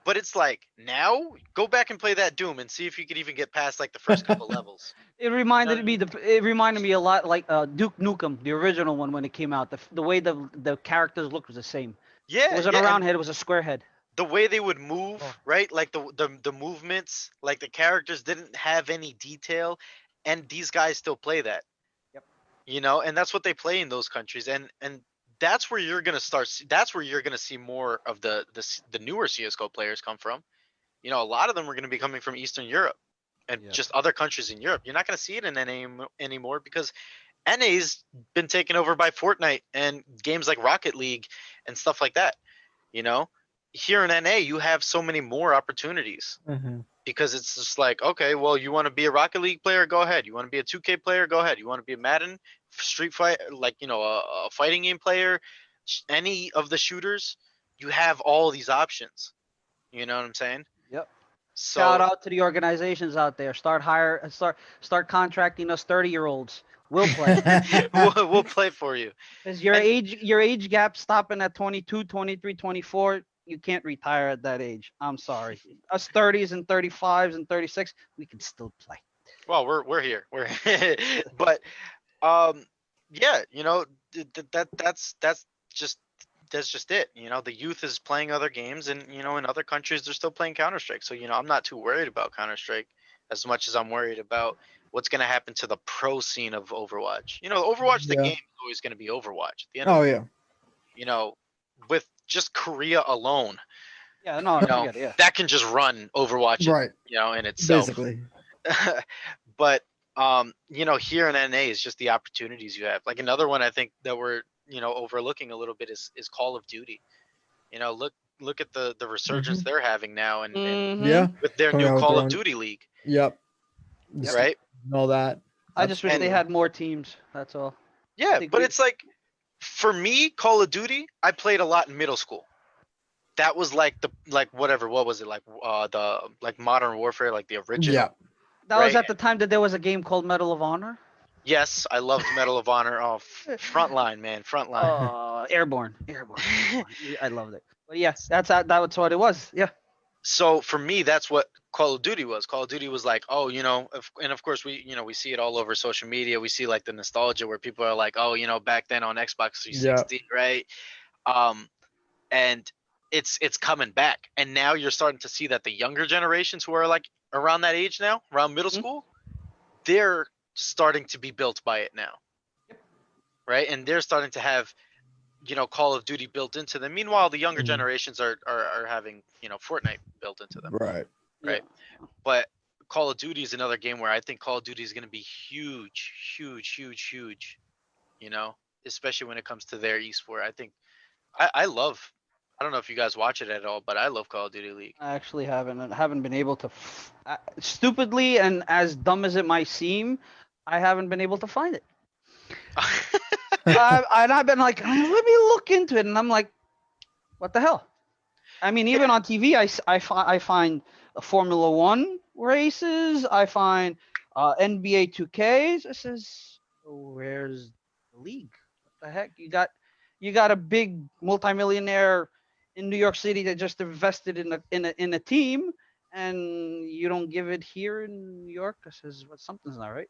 But it's like now, go back and play that Doom and see if you could even get past like the first couple levels. It reminded me a lot like Duke Nukem, the original one when it came out. The way the characters looked was the same. It Yeah, wasn't yeah, a round and head, it was a square head. the way they would move, Oh. right? Like the movements, like the characters didn't have any detail, and these guys still play that. Yep. You know, and that's what they play in those countries, and that's where you're gonna start. That's where you're gonna see more of the newer CS:GO players come from. You know, a lot of them are gonna be coming from Eastern Europe and Yep. just other countries in Europe. You're not gonna see it in NA anymore because NA's been taken over by Fortnite and games like Rocket League and stuff like that. You know, here in NA, you have so many more opportunities Mhm. because it's just like, okay, well, you want to be a Rocket League player, go ahead. You want to be a 2K player, go ahead. You want to be a Madden, Street Fight, like you know, a fighting game player, any of the shooters, you have all these options. You know what I'm saying? Yep. Shout So out to the organizations out there. Start contracting us 30-year-olds. We'll play. we'll play for you. Because And your age gap stopping at 22, 23, 24, you can't retire at that age. I'm sorry. Us 30s and 35s and 36, we can still play. well, we're here. We're but yeah, you know, just that's just it. You know, the youth is playing other games, and you know, in other countries they're still playing Counter Strike. So you know, I'm not too worried about Counter Strike as much as I'm worried about what's going to happen to the pro scene of Overwatch. You know, Overwatch the Yeah. game is always going to be Overwatch. At the end of Oh the yeah. you know, with just Korea alone, Yeah, no, you know, forget it. Yeah. that can just run Overwatch, Right. you know, in itself. Basically. But you know, here in NA is just the opportunities you have. Like another one I think that we're, you know, overlooking a little bit is Call of Duty. You know, look at the resurgence they're having now, and Yeah, with their coming new out with Call their of own. Duty League, Yep. Yep. right? And all that. I just wish they Absolutely. had more teams. That's all. Yeah, think but we- it's like, for me, Call of Duty, I played a lot in middle school. That was like what was it, like the like Modern Warfare, like the original. Yeah. That was right? at the time that there was a game called Medal of Honor. Yes, I loved Medal of Honor. Oh, frontline, man, frontline. Airborne. I loved it. But yeah, that's what it was. Yeah. So for me, that's what Call of Duty was. Call of Duty was like, oh, and of course we see it all over social media. We see like the nostalgia where people are like, oh, back then on Xbox 360, right? And it's coming back, and now you're starting to see that the younger generations who are like around that age now, around middle school, they're starting to be built by it now, right? And they're starting to have Call of Duty built into them. Meanwhile, the younger generations are having Fortnite built into them, Right. right? Yeah. But Call of Duty is another game where I think Call of Duty is going to be huge, especially when it comes to their esport. I think I love. I don't know if you guys watch it at all, but I love Call of Duty League. I actually haven't been able to. Stupidly and as dumb as it might seem, I haven't been able to find it. And I've been like, let me look into it, and I'm like, what the hell? I mean, even on TV, I find Formula One races. I find NBA 2Ks. This is where's the league? What the heck? You got a big multimillionaire in New York City that just invested in a team, and you don't give it here in New York. This is what something's not right.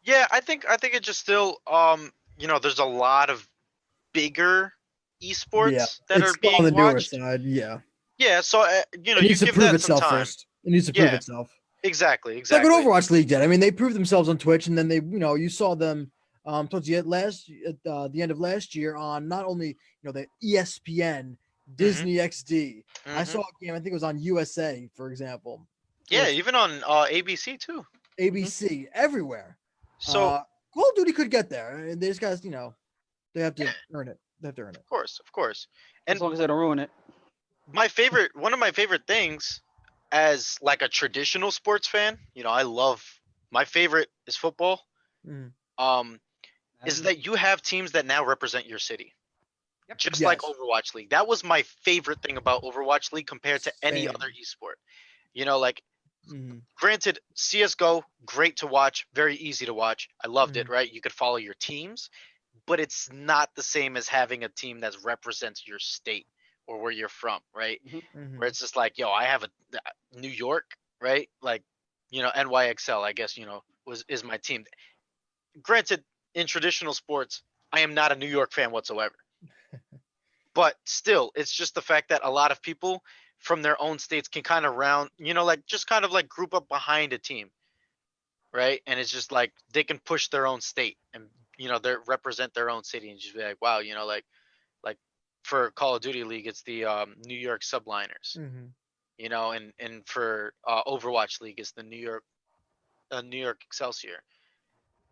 Yeah, I think it just still there's a lot of bigger esports that It's are still on the being newer watched. side. Yeah. Yeah, so It you needs to give prove that some itself time. first. It needs to prove Yeah. itself. Exactly. It's like what Overwatch League did. I mean, they proved themselves on Twitch, and then you saw them towards the end of last year on not only the ESPN, Disney XD. I saw a game. I think it was on USA, for example. Yeah, even on ABC too. ABC everywhere. So Call of Duty could get there. They just guys, they have to earn it. They have to earn it. Of course. And As long as they don't ruin it. one of my favorite things, as like a traditional sports fan, my favorite is football. Is that you have teams that now represent your city. Yep. Just like Overwatch League. That was my favorite thing about Overwatch League compared to any Same. other esport. Granted, CSGO, great to watch, very easy to watch. I loved it, right? You could follow your teams, but it's not the same as having a team that represents your state or where you're from, right? Where it's just like, I have a New York, right? Like, NYXL, I guess, is my team. Granted, in traditional sports, I am not a New York fan whatsoever. But still, it's just the fact that a lot of people from their own states can kind of just kind of like group up behind a team, right? And it's just like they can push their own state and they represent their own city and just be like, wow, like for Call of Duty League, it's the New York Subliners, and for Overwatch League, it's the New York Excelsior.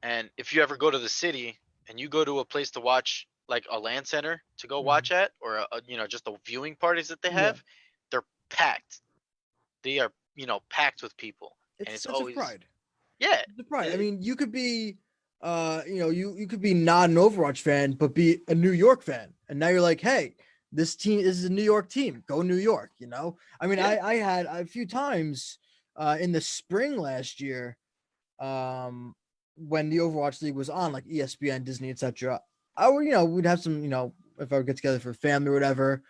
And if you ever go to the city and you go to a place to watch, like a LAN center to go watch at, or just the viewing parties that they have, they're packed. They are packed with people, and it's such always a pride. Yeah, It's a pride. I mean, you could be, you could be not an Overwatch fan, but be a New York fan, and now you're like, hey, this team is a New York team. Go New York. I mean, I had a few times in the spring last year, when the Overwatch League was on, like ESPN, Disney, etc. I would, we'd have some, if I would get together for family or whatever,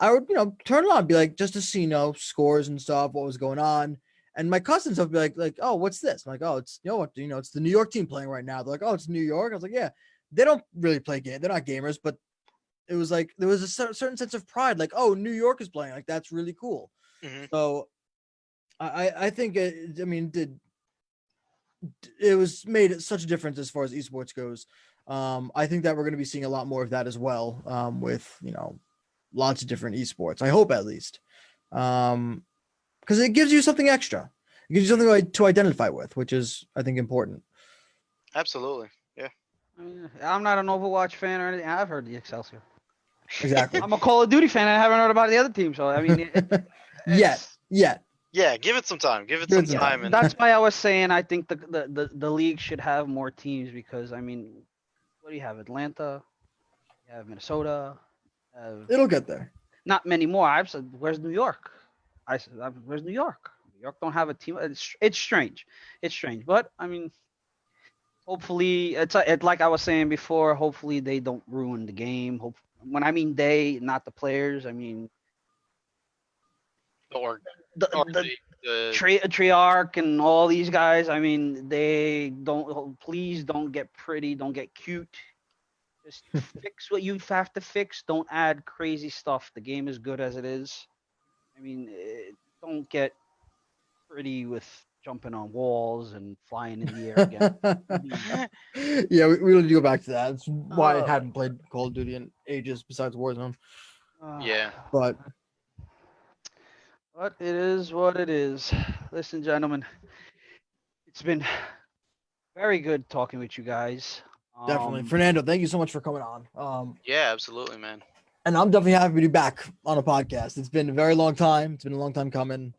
I would, turn it on, be like, just to see, scores and stuff, what was going on. And my cousins would be like, oh, what's this? I'm like, oh, it's, it's the New York team playing right now. They're like, oh, it's New York. I was like, yeah, they don't really play game. They're not gamers, but it was like, there was a certain sense of pride. Like, oh, New York is playing. Like, that's really cool. So I think it was made such a difference as far as esports goes. I think that we're going to be seeing a lot more of that as well, with lots of different esports. I hope, at least, because it gives you something extra. It gives you something to identify with, which is, I think, important. Absolutely, yeah. I'm not an Overwatch fan or anything. I've heard the Excelsior. Exactly. I'm a Call of Duty fan. I haven't heard about the other team, so I mean, Yet, it's yet. Yeah, give it some time. Give it Give some it some time, time. and that's why I was saying I think the league should have more teams because I mean, what do you have? Atlanta, you have Minnesota, you have It'll get there. not many more. I've said, where's New York? I said, where's New York? New York don't have a team. It's strange. It's strange, but I mean, hopefully, like I was saying before. Hopefully, they don't ruin the game. When I mean they, not the players. I mean or the the Triarch and all these guys. I mean, they don't. Please don't get pretty. Don't get cute. Just fix what you have to fix. Don't add crazy stuff. The game is good as it is. I mean, don't get pretty with jumping on walls and flying in the air again. Please. Yeah, we need to go back to that. That's why I Uh, haven't played Call of Duty in ages besides Warzone. uh, yeah. But but it is what it is. Listen, gentlemen, it's been very good talking with you guys. definitely, Um, Fernando, thank you so much for coming on. Yeah, absolutely, man. And I'm definitely happy to be back on a podcast. It's been a very long time. It's been a long time coming.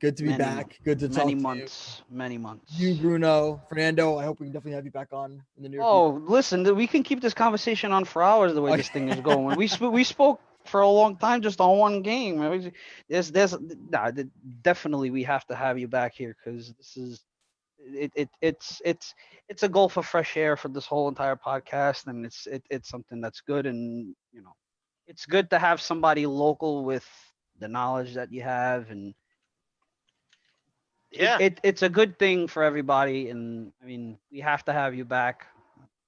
Good to be many, back. Good to many talk to you. months, many months. You, Bruno, Fernando. I hope we can definitely have you back on in the near future. Oh, listen, we can keep this conversation on for hours the way Okay. this thing is going. We spoke for a long time just on one game. Definitely we have to have you back here because this is it's a goal for fresh air for this whole entire podcast, and it's something that's good, and it's good to have somebody local with the knowledge that you have, and Yeah, it's a good thing for everybody, and I mean we have to have you back.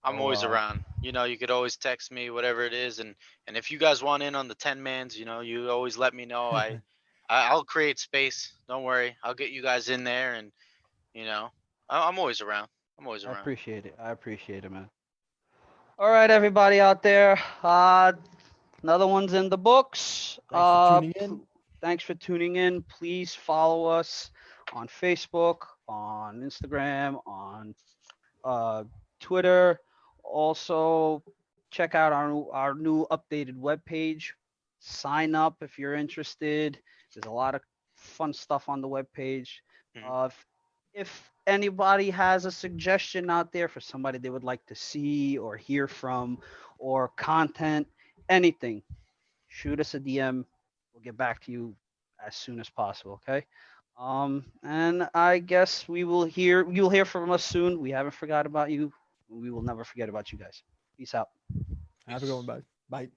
I'm So always around. You could always text me, whatever it is, and if you guys want in on the 10 mans, you always let me know. I'll create space. Don't worry. I'll get you guys in there, and you know, I'm always around. I'm always I around. appreciate it. I appreciate it, man. All right, everybody out there. Another one's in the books. Thanks for tuning in. Thanks for tuning in. Please follow us on Facebook, on Instagram, on uh, Twitter. Also, check out our new updated webpage. Sign up if you're interested. There's a lot of fun stuff on the webpage. Mhm. If anybody has a suggestion out there for somebody they would like to see or hear from, or content, anything, shoot us a DM. We'll get back to you as soon as possible. Okay. And I guess you'll hear from us soon. We haven't forgot about you. We will never forget about you guys. Peace out. Have a good one. Peace. Bye. Bye.